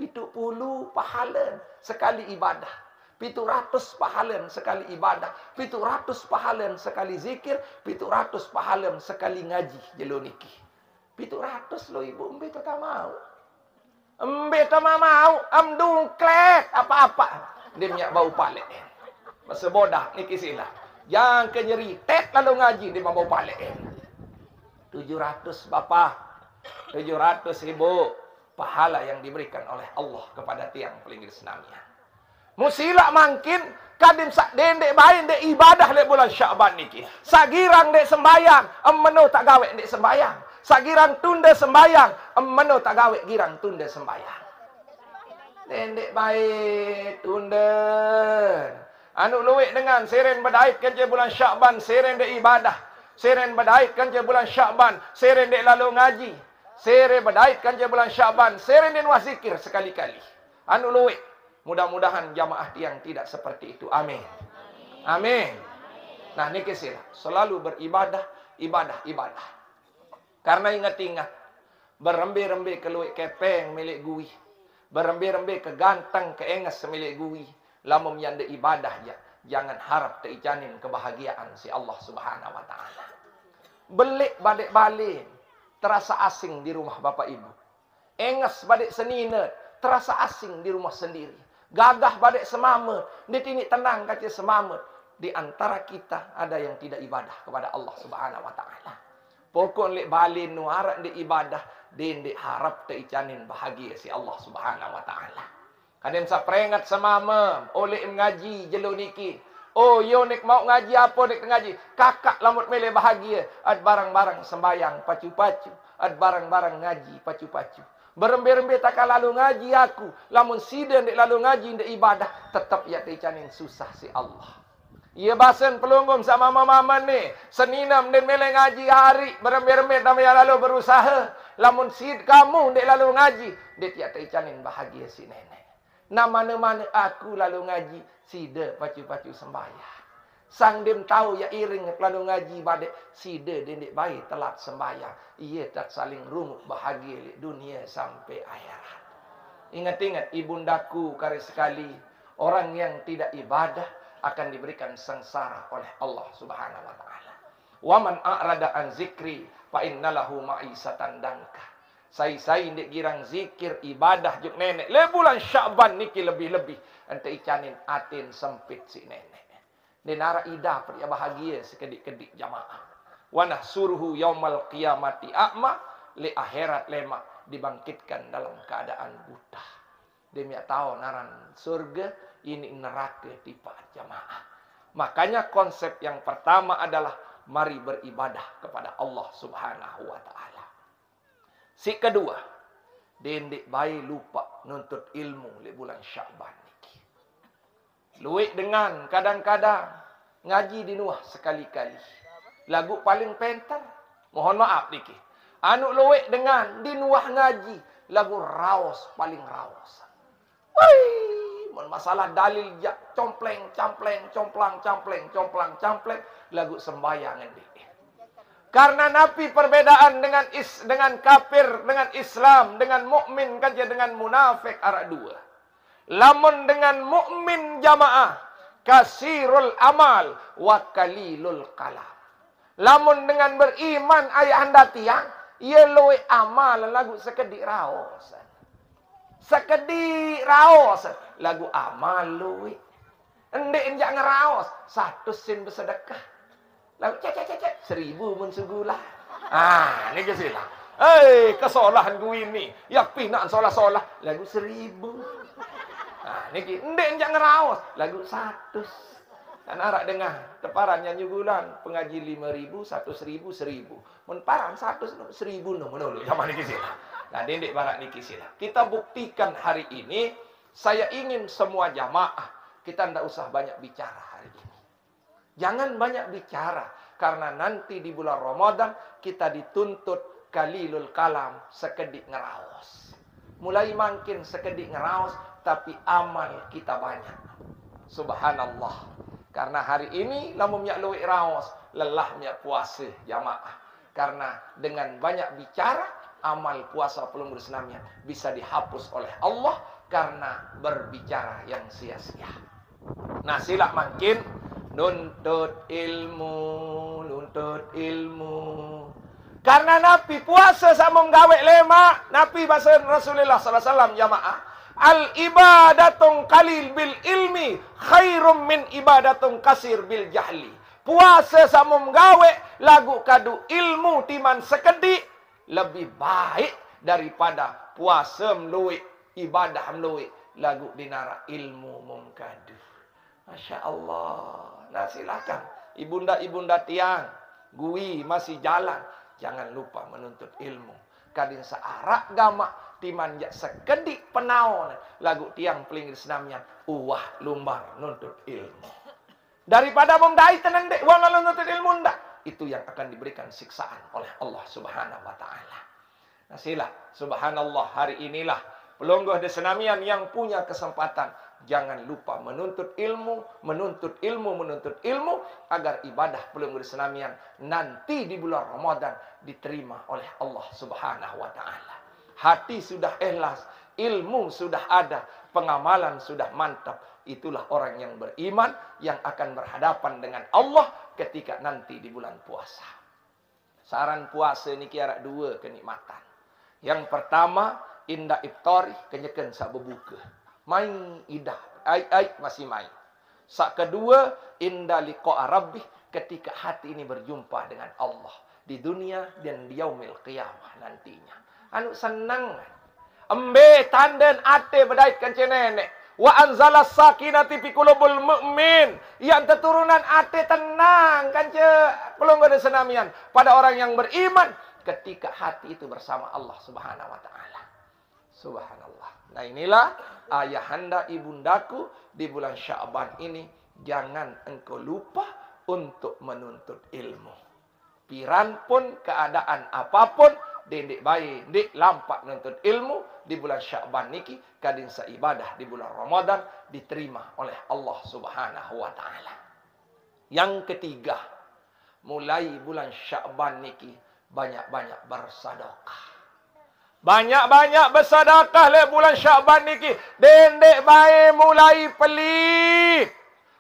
70 pahala sekali ibadah. 700 pahala sekali ibadah. 700 pahala sekali zikir. 700 pahala sekali ngaji. Jelo niki. 700 lo ibu. Embe tak mau. Embe tak mau. Dungklek. Apa-apa. Dia minyak bau palek. Masa bodah niki sila. Yang kenyeri tet lalu ngaji dia bau palek. 700 bapa. 700 ibu. Pahala yang diberikan oleh Allah kepada tiang pelingkir senamian. Musila makin kadim sak dendek bain dek ibadah le bulan Sya'ban niki. Sagirang dek sembayang, meno tak gawe dek sembayang. Sagirang tunda sembayang, meno tak gawe girang tunda sembayang. Dendek baik tunda. Anu luwek dengan seren berdait kan je bulan Syakban, seren dek ibadah. Seren berdait kan je bulan Syakban, seren dek lalu ngaji. Seren berdait kan je bulan Syakban, seren dek nuah zikir sekali-kali. Anu luwek. Mudah-mudahan jamaah tiang tidak seperti itu. Amin. Amin. Nah, ini kesilah. Selalu beribadah, ibadah. Karena ingat-ingat. Berembe-rembe ke luwek kepeng milik gui. Berembe-rembe ke ganteng, ke enges milik gui. Lamun yang de ibadah ya. Jangan harap teicanin kebahagiaan si Allah Subhanahu wa ta'ala. Belik balik-balik. Terasa asing di rumah bapak ibu. Enges balik senina. Terasa asing di rumah sendiri. Gagah badek semama. Dia ini tenang kata semama. Di antara kita ada yang tidak ibadah kepada Allah Subhanahu wa ta'ala. Pokok lek balin nuarak di ibadah. Dia harap teicanin bahagia si Allah Subhanahu wa ta'ala. Kadang saya peringat semama. Oleh ngaji jelo niki. Oh yo nek mau ngaji apa nek ngaji. Kakak lamut mele bahagia. Ad barang-barang sembayang pacu-pacu. Ad barang-barang ngaji pacu-pacu. Berembe-rembe tak lalu ngaji aku. Lamun sida ndek lalu ngaji ndek ibadah. Tetap ya teicanin susah si Allah. Ia basen pelunggum sama mama ni. Seninam dan mele ngaji hari. Berembe-rembe nama yang lalu berusaha. Lamun sid kamu ndek lalu ngaji. Dia tiap teicanin bahagia si nenek. Nah mana-mana aku lalu ngaji. Sida pacu-pacu sembahyang. Sang dem tahu ya iring lalu ngaji badek. Sida dendek baik telat sembahyang. Ia tak saling rumuk bahagia di dunia sampai akhirat. Ingat-ingat ibundaku kali sekali. Orang yang tidak ibadah akan diberikan sengsara oleh Allah Subhanahu wa ta'ala. Wa man a'rada an zikri fa innalahu ma'isatan danka. Sai-sai ndek girang zikir ibadah juk nenek. Le bulan Syakban niki lebih-lebih. Ente icanin atin sempit si nenek. Denara ida pria bahagia sekedik-kedik jamaah. Wa nahsuruhu yaumal qiyamati a'ma li akhirat lema dibangkitkan dalam keadaan buta. Demi tahu naran surga ini neraka tipe jamaah. Makanya konsep yang pertama adalah mari beribadah kepada Allah Subhanahu wa ta'ala. Si kedua, dendek bayi lupa nuntut ilmu di bulan Syakban niki. Luwek dengan kadang-kadang ngaji di nuah sekali-kali. Lagu paling pentar. Mohon maaf niki. Anu luwek dengan di nuah ngaji. Lagu raos paling raos. Woi, masalah dalil jak compleng, complang. Lagu sembahyang ini. Karena napi perbedaan dengan kafir, dengan Islam, dengan mukmin kan dengan munafik arak dua. Lamun dengan mukmin jamaah kasirul amal wa qalilul kalam. Lamun dengan beriman ayah anda tiang, ia loe amal lagu sekedik raos. Sekedik raos lagu amal loe. Endek enjak ngeraos, 100 sen bersedekah. Lalu cek 1000 mun sugulah. Ah, ni kesilah. Kesalahan gue ini. Ya pinak solah-solah lagu 1000. Ah, niki ndek enjak ngeraos lagu 100. Kan arak dengar teparan yang nyugulan pengaji 5000, 100.000, 1000. Mun paran 100 1000 no menulu. Zaman niki sila. Nah, ndek barak niki sila. Kita buktikan hari ini saya ingin semua jamaah kita ndak usah banyak bicara hari ini. Jangan banyak bicara. Karena nanti di bulan Ramadan kita dituntut qalilul kalam, sekedik ngeraos. Mulai makin sekedik ngeraos, tapi amal kita banyak. Subhanallah. Karena hari ini lamun nyak luwek raos, lelahnya puasa jamaah. Karena dengan banyak bicara, amal puasa pelung bersenamnya bisa dihapus oleh Allah karena berbicara yang sia-sia. Nah, sila makin nuntut ilmu. Karena Nabi puasa sama menggawe lema. Nabi bahasa Rasulullah SAW jamaah. Al ibadatung qalil bil ilmi khairum min ibadatung kasir bil jahli. Puasa sama menggawe lagu kadu ilmu timan sekedik lebih baik daripada puasa meluik, ibadah meluik lagu dinara ilmu mengkadu. Masya Allah. Nah silakan ibunda-ibunda tiang, gui masih jalan, jangan lupa menuntut ilmu. Kadin searak gama timan jak sekedik penaon lagu tiang pelingir senamnya uwah lumbar nuntut ilmu. Daripada memdai tenang dek, wala nuntut ilmu ndak. Itu yang akan diberikan siksaan oleh Allah Subhanahu wa taala. Nah, sila subhanallah, hari inilah pelonggoh desenamian yang punya kesempatan. Jangan lupa menuntut ilmu, menuntut ilmu, menuntut ilmu agar ibadah pelonggoh desenamian nanti di bulan Ramadan diterima oleh Allah Subhanahu wa taala. Hati sudah ikhlas, ilmu sudah ada, pengamalan sudah mantap. Itulah orang yang beriman yang akan berhadapan dengan Allah ketika nanti di bulan puasa. Saran puasa ni kira dua kenikmatan. Yang pertama, indah iftari, kenyeken sak berbuka. Main idah, ai masih main. Sak kedua, indah liqa rabbih, ketika hati ini berjumpa dengan Allah di dunia dan di yaumil qiyamah nantinya. Anu senang. Embe tanden ate bedait kancen nenek. Wa anzalas sakinati fi qulubul mu'min. Yang keturunan ate tenang kance pelonggoh desenamian pada orang yang beriman ketika hati itu bersama Allah Subhanahu wa taala. Subhanallah. Nah, inilah ayahanda ibundaku di bulan Sya'ban ini, jangan engkau lupa untuk menuntut ilmu. Piran pun keadaan apapun, dendik bayi, dik lampak menuntut ilmu di bulan Sya'ban niki, kadin seibadah di bulan Ramadan diterima oleh Allah Subhanahu wa taala. Yang ketiga, mulai bulan Sya'ban niki banyak-banyak bersedekah. Banyak-banyak bersedekah le bulan Sya'ban niki, dendik bayi mulai pelit.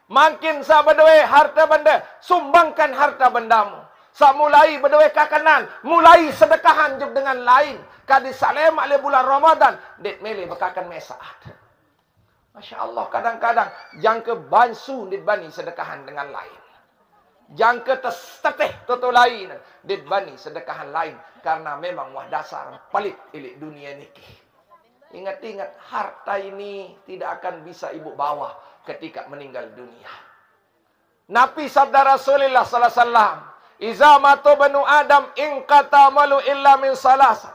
Makin sa berduit harta benda, sumbangkan harta bendamu. Sa mulai berduit kakanan, mulai sedekahan juk dengan lain. Kadi salemak le bulan Ramadan, det mele bekakan mesaat. Masya Allah, kadang-kadang jangka bansu dit bani sedekahan dengan lain. Jangka teteh toto lain, dit bani sedekahan lain. Karena memang wah dasar pelit ilik dunia niki. Ingat-ingat, harta ini tidak akan bisa ibu bawa ketika meninggal dunia. Nabi sabda Rasulullah sallallahu alaihi wasallam, "Iza matu banu Adam in kata malu illa min salasan."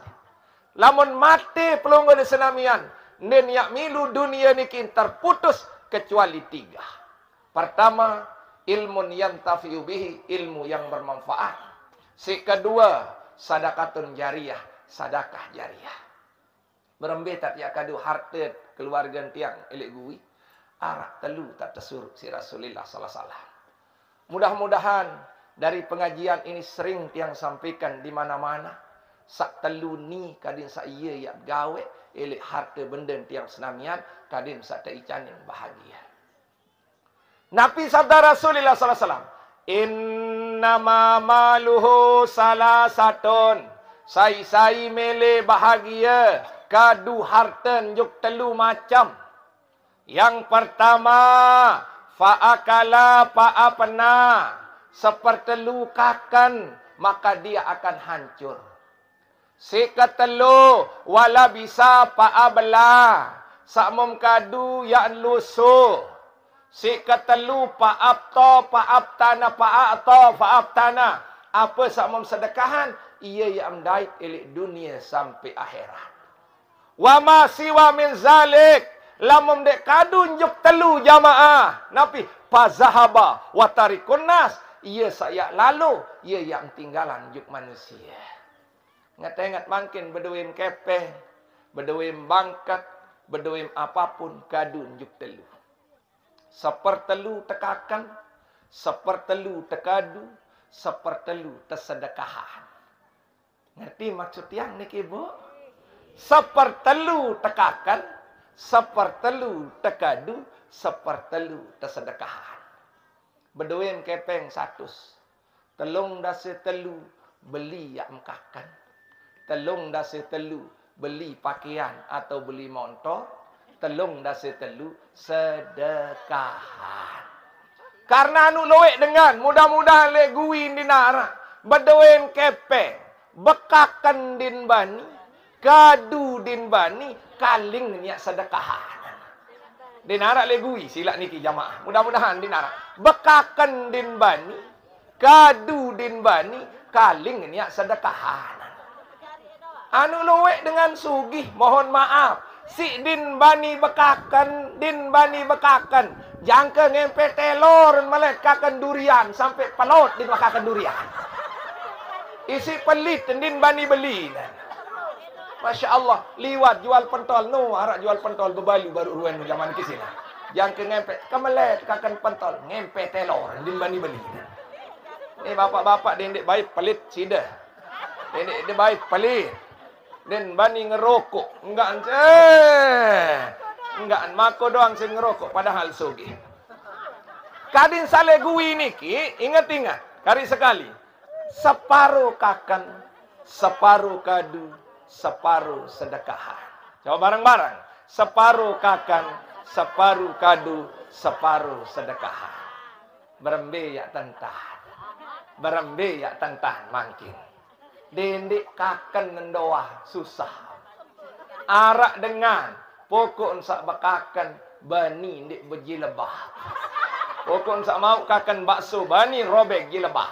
Lamun mati pelonggoh desenamian, nen yak milu dunia niki terputus kecuali tiga. Pertama, ilmun yantafi'u bihi, ilmu yang bermanfaat. Si kedua, sadaqatun jariyah, sedekah jariyah. Berembetat ya kadu harta keluarga tiang elek gui, arak telu tak tersuruh si Rasulullah sallallahu alaihi wasallam. Mudah-mudahan dari pengajian ini sering tiang sampaikan di mana-mana. Sak telu ni kadin sak iya ya gawe elek harta benda tiang senamian, kadin sak teicanin bahagia. Nabi sabda Rasulullah sallallahu alaihi wasallam, "Innama maluhu salasatun." Sai mele bahagia kadu harta njuk telu macam. Yang pertama, fa'akala fa'apna, sepertelu kakan maka dia akan hancur. Si ketelu wala bisa pa'abla, sakmum kadu yang lusuh. Si ketelu pa'abto pa'abtana pa'ato pa'abtana, apa sakmum sedekahan ia yang dait elik dunia sampai akhirat. Wa ma siwa min zalik, lamum dek kadu njuk telu jamaah napi pazahaba wa tarikun nas, ia saya lalu ia yang tinggalan juk manusia. Ngat-ngat makin berduim kepeh, berduim bangkat, berduim apapun kadu njuk telu. Sepertelu tekakan, sepertelu tekadu, sepertelu tersedekahan. Ngerti maksud yang niki Bu? Sepertelu tekakan, sepertelu tekadu, sepertelu tersedekahan. Berduim kepeng 100. Telung dasi telu beli yang mekakan. Telung dasi telu beli pakaian atau beli motor. Telung dasi telu sedekahan. Karena anu loek dengan mudah-mudahan le guin dinara. Berduim kepeng, bekakan din bani, kadu din bani, kaling niat sedekahan. Dinara legui silak niki jamaah. Mudah-mudahan dinara. Bekakan din bani, kadu din bani, kaling niat sedekahan. Anu luwek dengan sugih, mohon maaf. Si din bani bekakan, Jangka ngempe telur malet kakan durian sampai pelot di kakan durian. Isi pelit din bani beli. Masya Allah, liwat jual pentol. No, arak jual pentol bebalu baru ruan zaman kisah. Jangka ngempe kemelet kakan pentol ngempe telur din bani beli. Ini bapak-bapak dendek baik pelit sida. Dendek dia baik pelit. Dan bani ngerokok. Enggak mako doang sing ngerokok padahal sugih. Kadin sale gui niki, ingat-ingat, kari sekali. Separuh kakan, separuh kadu, separuh sedekahan. Coba bareng-bareng. Separuh kakan, separuh kadu, separuh sedekahan. Berembe ya tentah. Berembe ya tentah mangkin. Dendik kakan nendoah susah. Arak dengan pokok sak bakakan bani ndik beji lebah. Pokok sak mau kakan bakso bani robek gilebah.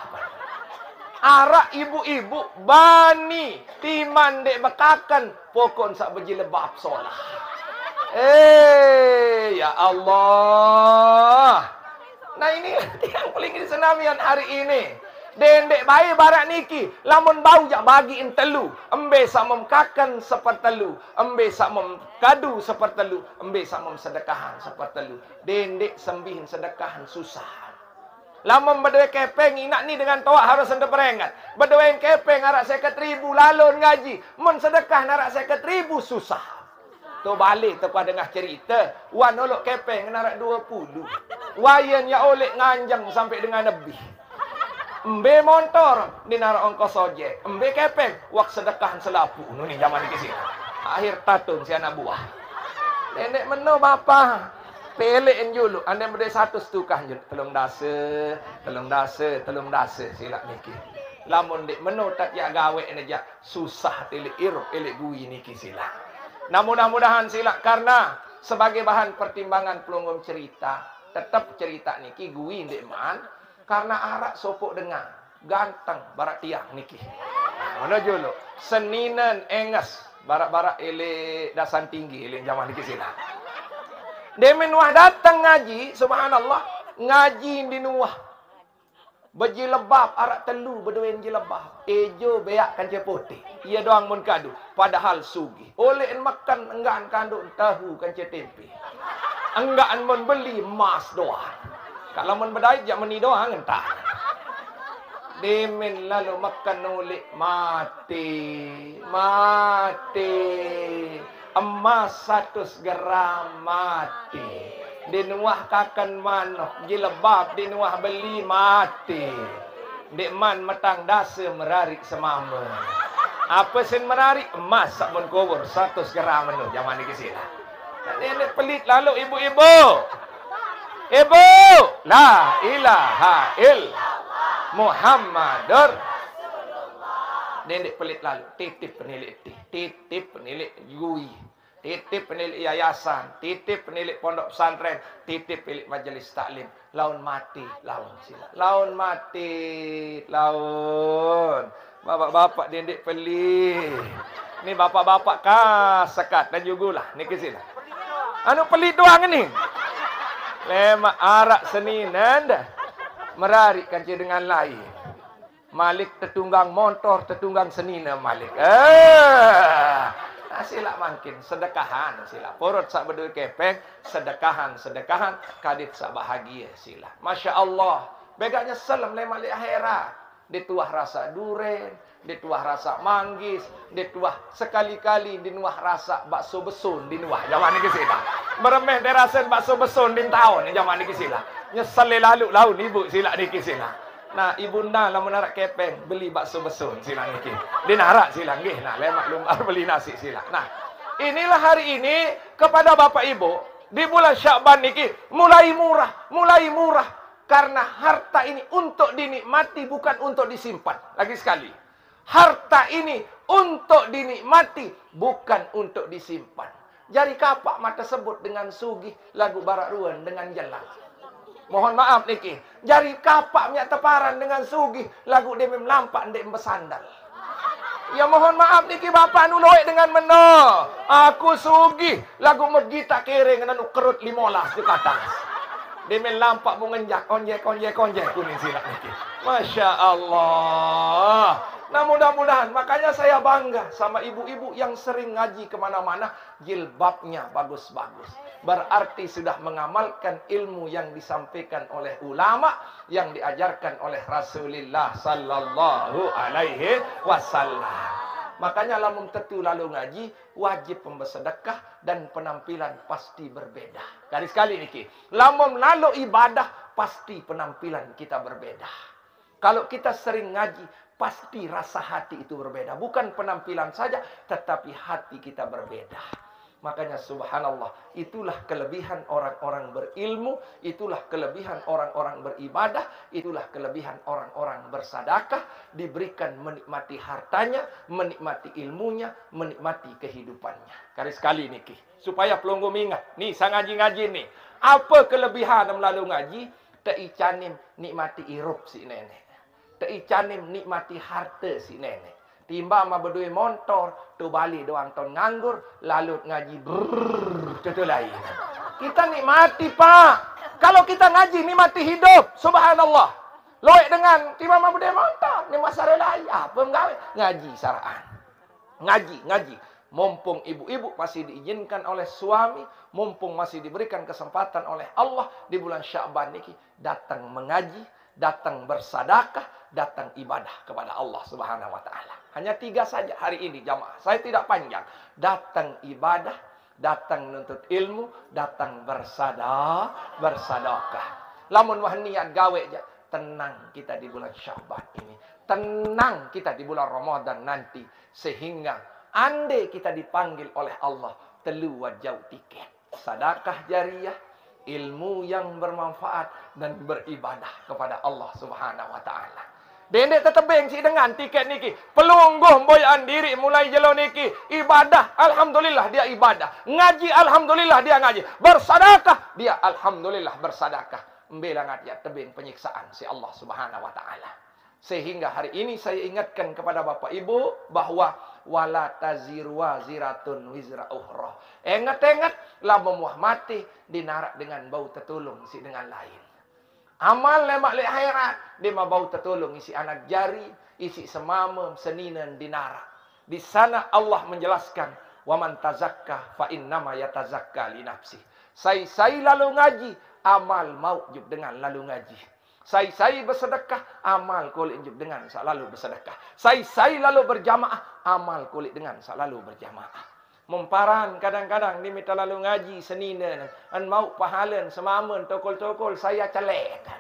Arak ibu-ibu bani timan dek bakakan pokok sak beji lebah solah. Ya Allah. Nah ini yang paling disenamian hari ini. Dendek bayi barak niki lamun bau jak bagiin telu embe samem kakan sepertelu embe samem kadu sepertelu embe samem sedekahan sepertelu dendek sembihin sedekahan susah lamun bedwe kepeng inak ni dengan toak harus ende perengat bedwe kepeng arak 50.000 lalun ngaji mun sedekah arak 50.000 susah tu balik tu pada dengar cerita wan olok kepeng arak 20 wayan ya oleh nganjang sampai dengan lebih. Embe motor dinar ongkos ojek, embe kepeng wak sedekahan selapu. Ini zaman ini sih. Akhir tatun si anak buah. Nenek meno bapa. Pelein julu, anda berde 100 tukah julu. Telung dase silap niki. Lamun dek meno tak ya gawe neja susah tilik irup elek gui niki sila. Nah mudah-mudahan sila karena sebagai bahan pertimbangan pelunggum cerita, tetap cerita niki gui ndek man. Karena arak sopok dengar ganteng barak tiang niki. Mana jolo seninen enges barak-barak ele dasan tinggi ele zaman niki sila. Demen wah datang ngaji subhanallah ngaji di nuah. Beji lebab arak telu beduen jilebab. Ejo beak kan putih. Ia doang mun kadu padahal sugi. Oleh makan enggan kanduk tahu kan tempe. Enggan mun beli emas doang. Kalau mun bedait jak meni doang entah. Demen lalu makan nulik mati. Emas 100 gram mati. Dinuah kakan manok jilebab dinuah beli mati. Dek man metang dase merarik semama. Apa sen merarik emas sabun kubur 100 gram menu zaman iki sila. Nenek pelit lalu ibu-ibu. Ibu, la ilaha illallah Muhammadur Nenek pelit lalu, titip penilik gui, titip penilik yayasan, titip penilik pondok pesantren, titip penilik majelis taklim. Laun mati, laun sila. Laun mati, laun. Bapak-bapak nenek pelit. Ini bapak-bapak sekat dan jugulah niki sila. Anu pelit doang ini. Lema arak seninan dah. Merarik kanci dengan lain. Malik tetunggang motor, tetunggang senina Malik. Sila makin sedekahan sila. Porot sak berdua kepeng, sedekahan kadit sak bahagia sila. Masya Allah. Beganya salam lema li akhirat. Dituah rasa duren, dituah rasa manggis, dituah sekali-kali dinuah rasa bakso besun dinuah. Zaman ini sila. Meremeh derasen bakso besun din tahun zaman ini sila. Nyesel lalu laun ibu sila niki sila. Nah ibunda lamun arak kepeng beli bakso besun sila niki. Dinarak sila nggih. Nah lemak lumbar beli nasi sila. Nah inilah hari ini kepada bapak ibu di bulan Sya'ban niki mulai murah. Karena harta ini untuk dinikmati bukan untuk disimpan. Lagi sekali. Harta ini untuk dinikmati bukan untuk disimpan. Jari kapak mata sebut dengan sugih lagu barak ruan dengan jelas. Mohon maaf niki. Jari kapak minyak teparan dengan sugih lagu demem lampak ndek besandal. Ya mohon maaf niki bapak nuloik dengan meno. Aku sugih lagu mergi tak kere dengan kerut 15 di atas. Dia main lampak mengenjak, konjek kuning silap niki. Masya Allah. Nah mudah-mudahan, makanya saya bangga sama ibu-ibu yang sering ngaji kemana-mana, jilbabnya bagus-bagus. Berarti sudah mengamalkan ilmu yang disampaikan oleh ulama, yang diajarkan oleh Rasulullah Sallallahu Alaihi Wasallam. Makanya lamun tetu lalu ngaji, wajib bersedekah dan penampilan pasti berbeda. Garis kali niki, lamun lalu ibadah, pasti penampilan kita berbeda. Kalau kita sering ngaji, pasti rasa hati itu berbeda. Bukan penampilan saja, tetapi hati kita berbeda. Makanya subhanallah, itulah kelebihan orang-orang berilmu, itulah kelebihan orang-orang beribadah, itulah kelebihan orang-orang bersedekah, diberikan menikmati hartanya, menikmati ilmunya, menikmati kehidupannya. Garis sekali niki, supaya pelunggu ingat, nih sang ngaji-ngaji nih, apa kelebihan melalui ngaji? Teicanim nikmati irup si nenek. Teicanim nikmati harta si nenek. Timba ma berdua motor, tu balik doang ton nganggur, lalu ngaji itu lain. Kita nikmati Pak. Kalau kita ngaji nikmati hidup, subhanallah. Loek dengan timba ma berdua motor, ni masalah lain. Apa menggawe? Ngaji saraan. Ngaji. Mumpung ibu-ibu masih diizinkan oleh suami, mumpung masih diberikan kesempatan oleh Allah di bulan Sya'ban niki, datang mengaji, datang bersedekah, datang ibadah kepada Allah Subhanahu wa taala. Hanya 3 saja hari ini jamaah. Saya tidak panjang. Datang ibadah, datang menuntut ilmu, datang bersedekah. Lamun wah niat gawe aja, tenang kita di bulan Sya'ban ini. Tenang kita di bulan Ramadan nanti, sehingga andai kita dipanggil oleh Allah, telu wajau tiket. Sedekah jariyah, ilmu yang bermanfaat, dan beribadah kepada Allah Subhanahu wa taala. Dendek tetebeng si dengan tiket niki. Pelungguh boyan diri mulai jelo niki. Ibadah, alhamdulillah dia ibadah. Ngaji, alhamdulillah dia ngaji. Bersedekah, dia alhamdulillah bersedekah. Mbela ngaji tebeng penyiksaan si Allah Subhanahu wa taala. Sehingga hari ini saya ingatkan kepada Bapak Ibu bahwa wala taziru waziratun wizra ukhra. Ingat-ingat lamun muah mati dinarak dengan bau tertulung si dengan lain. Amal lemak le akhirat, dia mau bau tertolong isi anak jari, isi semamam, seninan dinara. Di sana Allah menjelaskan, wa man tazakka fa innama yatazakka li nafsi. Saya lalu ngaji, amal maujub dengan lalu ngaji. Saya bersedekah, amal kulit jub dengan selalu bersedekah. Saya lalu berjamaah, amal kulit dengan selalu berjamaah. Memparan kadang-kadang ni minta lalu ngaji senina an mau pahalan semamun tokol-tokol saya celekan.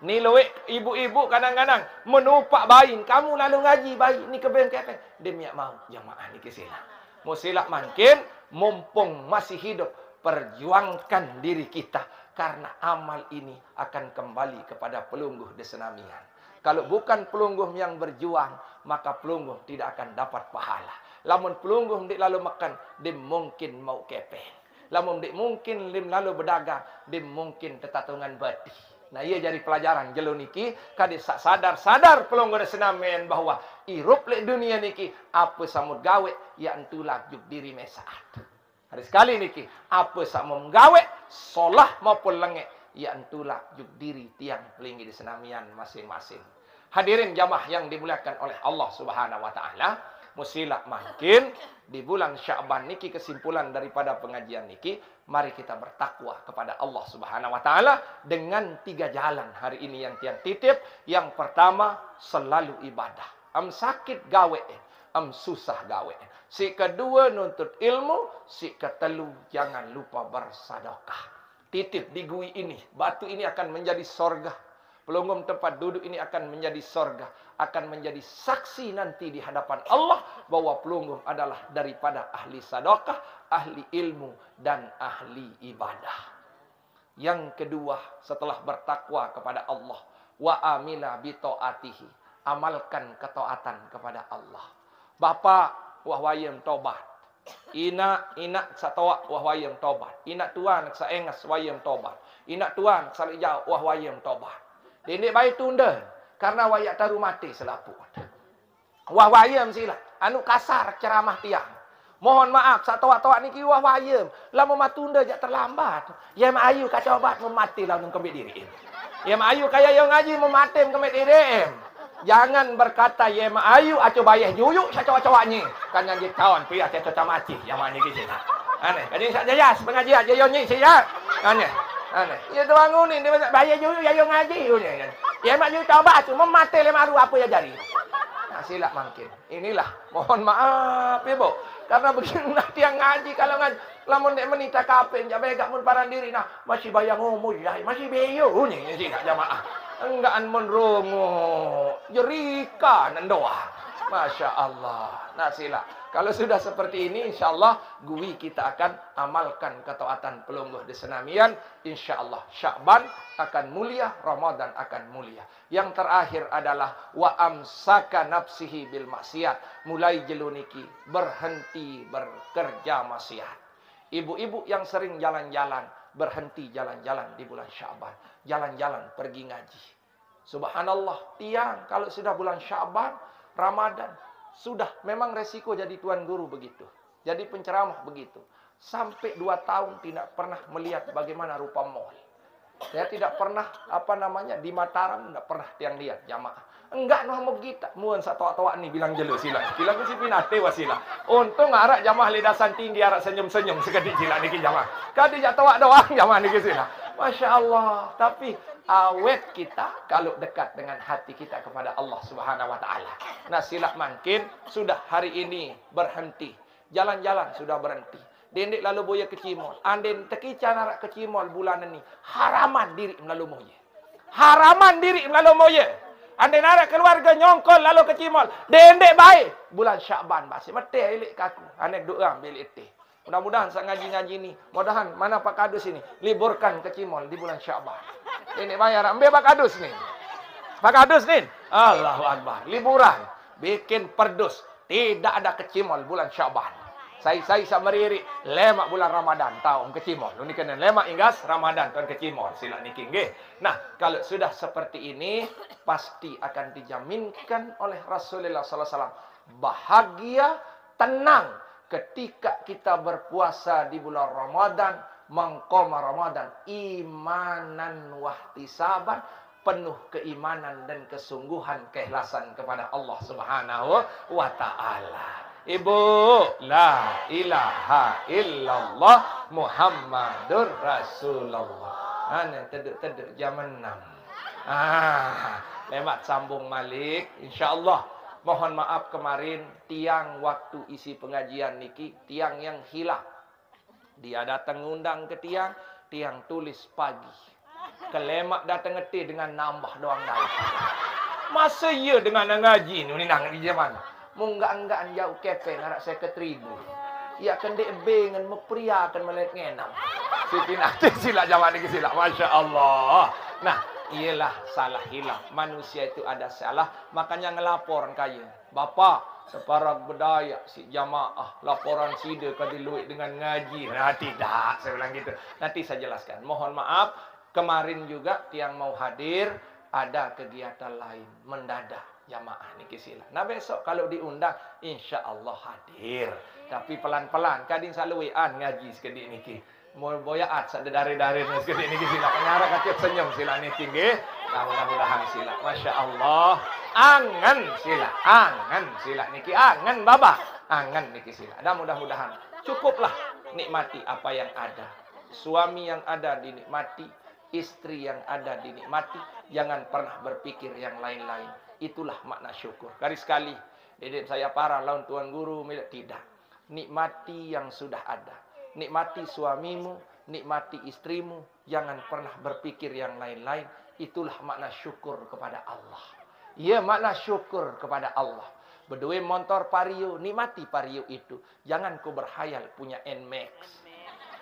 Ni loek ibu-ibu kadang-kadang menupak bayin kamu lalu ngaji bayi ni keben kepen dia miak mau jamaah ni kesila. Mau silap makin mumpung masih hidup perjuangkan diri kita karena amal ini akan kembali kepada pelungguh desenamian. Kalau bukan pelungguh yang berjuang maka pelungguh tidak akan dapat pahala. Lamun pelungguh dik lalu makan, dia mungkin mau kepeng. Lamun dik mungkin lim lalu berdagang, dia mungkin tetatungan bati. Nah, ia jadi pelajaran jelo niki, kadi sadar pelungguh senamen bahwa irup le dunia niki apa samud gawe ya entulak juk diri mesaat. Hari sekali niki, apa samud gawe solah maupun lengek ya entulak juk diri tiang pelinggi di senamian masing-masing. Hadirin jamaah yang dimuliakan oleh Allah Subhanahu wa taala. Musilah makin di bulan Sya'ban niki kesimpulan daripada pengajian niki, mari kita bertakwa kepada Allah Subhanahu wa taala dengan 3 jalan hari ini yang tiang titip. Yang pertama, selalu ibadah. Am sakit gawe, am susah gawe. Si kedua nuntut ilmu, si ketelu jangan lupa bersedekah. Titip di gui ini, batu ini akan menjadi sorga. Pelunggum tempat duduk ini akan menjadi sorga, akan menjadi saksi nanti di hadapan Allah bahwa pelunggum adalah daripada ahli sedekah, ahli ilmu, dan ahli ibadah. Yang kedua, setelah bertakwa kepada Allah, wa amila bi taatihi, amalkan ketaatan kepada Allah. Bapa wahwayem tobat. Ina satawa wahwayem tobat. Ina tuan saengas wayem tobat. Ina tuan salijau wahwayem tobat. Ini baik tunda karena wayak taru mati selaput. Wah wayam sila anu kasar ceramah tiang. Mohon maaf, sak tawak-tawak ni kiwah wayem. Lama matunda jak terlambat. Ya mak ayu kacau obat memati lawan kembit diri. Ya mak ayu kaya yang ngaji memati kembit diri. Jangan berkata ya mak ayu acu bayah juyuk sak cawak-cawaknya. Kan yang kawan pria ceto mati yang mana kisah. Aneh, kan sak jelas pengajian je yo ni sia. Aneh. Ya tuangu ni dia bayar juyuk ya yo ngaji. Ya mak ayu coba tu memati le maru apa ya jari. Nah, silap makin. Inilah mohon maaf ya, Bu. Karena begini nanti yang ngaji kalau ngaji lamun nek menita kapen jabe gak mun paran diri nah masih bayang ngomong ya masih beyo ni sih jamaah. Enggak an menrongo jerika nandoa. Masya Allah. Nah sila. Kalau sudah seperti ini, insya Allah, gui kita akan amalkan ketaatan pelungguh di senamian. Insya Allah, Sya'ban akan mulia, Ramadan akan mulia. Yang terakhir adalah wa amsaka nafsihi bil maksiat. Mulai jeluniki, berhenti bekerja maksiat. Ibu-ibu yang sering jalan-jalan, berhenti jalan-jalan di bulan Sya'ban. Jalan-jalan pergi ngaji. Subhanallah, tiang kalau sudah bulan Sya'ban, Ramadan, sudah memang resiko jadi tuan guru begitu. Jadi penceramah begitu. Sampai 2 tahun tidak pernah melihat bagaimana rupa mall. Saya tidak pernah di Mataram tidak pernah yang lihat jamaah. Enggak noh mau kita. Muan satu-satu ni bilang jelu sila. Bilang ku si pinate wasila. Untung arak jamaah lidasan tinggi arak senyum-senyum sekedik sila niki jamaah. Kadi jak tawak doang jamaah niki sila. Masya Allah. Tapi awet kita kalau dekat dengan hati kita kepada Allah Subhanahu wa taala. Nah, silap makin sudah hari ini berhenti. Jalan-jalan sudah berhenti. Dendek lalu boya ke Cimol. Anden teki canarak ke Cimol bulan ini. Haraman diri melalui moye. Haraman diri melalui moye. Anden narak keluarga nyongkol lalu ke Cimol. Dendek baik. Bulan Sya'ban masih mati ilik kaku. Anden doa belik teh. Mudah-mudahan sang ngaji-ngaji ini. Mudahan mana Pak Kadus ini. Liburkan ke Cimol di bulan Sya'ban. Ini bayar. Ambil Pak Kadus nih. Pak Kadus nih. Allahu Akbar. Liburan. Bikin perdus. Tidak ada ke Cimol bulan Sya'ban. Saya samariri. Lemak bulan Ramadan. Tahun ke Cimol. Ini kena lemak inggas Ramadan. Tahun ke Cimol. Sila niki. Nah. Kalau sudah seperti ini. Pasti akan dijaminkan oleh Rasulullah SAW. Bahagia. Tenang. Ketika kita berpuasa di bulan Ramadan. Mengqama Ramadan. Imanan wahtisaban. Penuh keimanan dan kesungguhan keikhlasan kepada Allah Subhanahu wa taala. Ibu, la ilaha illallah Muhammadur Rasulullah. Ana teduk-teduk jam 6. Lemat sambung Malik insyaallah. Mohon maaf kemarin tiang waktu isi pengajian niki tiang yang hilang. Dia datang ngundang ke tiang, tiang tulis pagi. Kelemak datang ngeti dengan nambah doang dah. Masa iya dengan ngaji ni nang di zaman. Munggak-enggaan jauh kepe ngarak saya ke 1000. Ia akan debe dengan mepria akan melihat ngenam. Siti nanti sila zaman ni sila. Masya Allah. Nah, ialah salah hilang. Manusia itu ada salah, makanya ngelaporan kaya. Bapak, separak berdaya si jamaah laporan sida kadiluit dengan ngaji. Nah, tidak, saya bilang gitu. Nanti saya jelaskan. Mohon maaf, kemarin juga tiang mau hadir, ada kegiatan lain mendadak. Jamaah niki sila. Nah besok kalau diundang insya Allah hadir. Tapi pelan-pelan kadin selalu an ngaji sekedik niki. Mau boyaat sada dari-dari sekedik niki sila. Penyara katiak senyum sila niki nggih. Mudah-mudahan sila. Masya Allah. Angan sila. Angan sila niki. Angan baba. Angan niki sila. Dan mudah-mudahan cukuplah nikmati apa yang ada. Suami yang ada dinikmati. Istri yang ada dinikmati. Jangan pernah berpikir yang lain-lain. Itulah makna syukur. Garis sekali. Dedek saya parah lawan tuan guru. Tidak. Nikmati yang sudah ada. Nikmati suamimu. Nikmati istrimu. Jangan pernah berpikir yang lain-lain. Itulah makna syukur kepada Allah. Ya, makna syukur kepada Allah. Berdua motor Vario. Nikmati Vario itu. Jangan kau berhayal punya NMAX.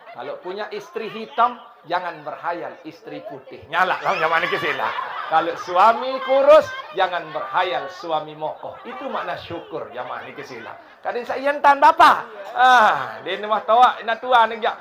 Kalau punya istri hitam, jangan berhayal istri putih. Nyala lah zaman ini sila. Kalau suami kurus, jangan berhayal suami mokoh. Itu makna syukur zaman ini sila. Kadang saya yentan bapa. Dia ni mah tawa, nak tua ni jak.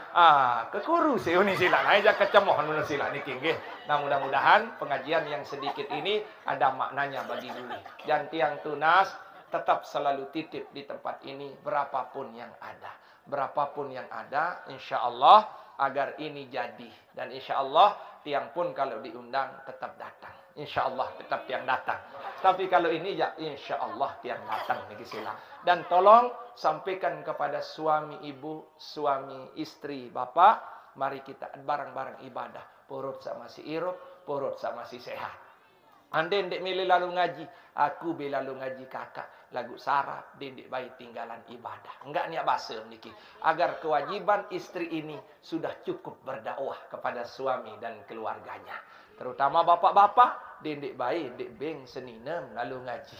Kekurus ini sila. Nah, jak kecemoh nun sila ni nggih. Nah, mudah-mudahan pengajian yang sedikit ini ada maknanya bagi dulu. Dan tiang tunas tetap selalu titip di tempat ini berapapun yang ada. Berapapun yang ada, insya Allah agar ini jadi. Dan insya Allah tiang pun kalau diundang tetap datang. Insya Allah tetap tiang datang. Tapi kalau ini ya insya Allah tiang datang. Dan tolong sampaikan kepada suami ibu, suami istri, bapak, mari kita bareng-bareng ibadah. Purut sama si Irup, purut sama si sehat. Ande ndek milih lalu ngaji, aku be lalu ngaji kakak. Lagu Sarah, dendek bayi tinggalan ibadah. Enggak niat bahasa niki. Agar kewajiban istri ini sudah cukup berdakwah kepada suami dan keluarganya. Terutama bapak-bapak, dendek bayi, dek beng seninem lalu ngaji.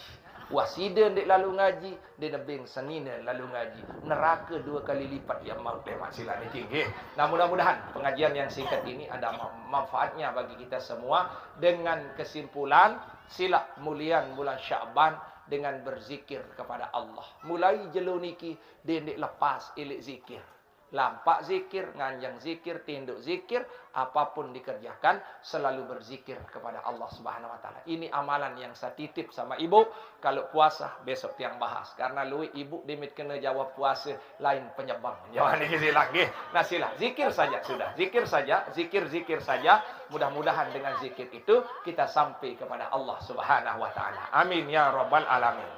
Wasida dek lalu ngaji, dek beng seninem lalu ngaji. Neraka 2 kali lipat yang mau temat sila niki. Nah mudah-mudahan pengajian yang singkat ini ada manfaatnya bagi kita semua. Dengan kesimpulan, sila mulian bulan Sya'ban dengan berzikir kepada Allah. Mulai jeluniki dendek lepas ilik zikir. Lampak zikir, nganjang zikir, tinduk zikir, apapun dikerjakan selalu berzikir kepada Allah Subhanahu wa taala. Ini amalan yang saya titip sama ibu. Kalau puasa besok tiang bahas. Karena lui ibu demit kena jawab puasa lain penyebang. Jangan dikisilang nggih. Nah sila zikir saja sudah. Zikir saja, zikir saja. Mudah-mudahan dengan zikir itu kita sampai kepada Allah Subhanahu wa taala. Amin ya rabbal alamin.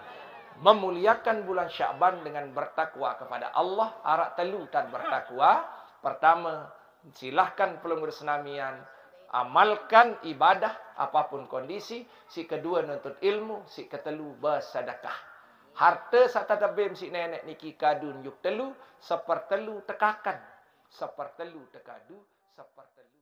Memuliakan bulan Sya'ban dengan bertakwa kepada Allah. Arak telu dan bertakwa. Pertama, silahkan pelunggur senamian. Amalkan ibadah apapun kondisi. Si kedua nuntut ilmu. Si ketelu bersedekah. Harta satatabim si nenek niki kadun yuk telu. Sepertelu tekakan. Sepertelu tekadu. Sepertelu.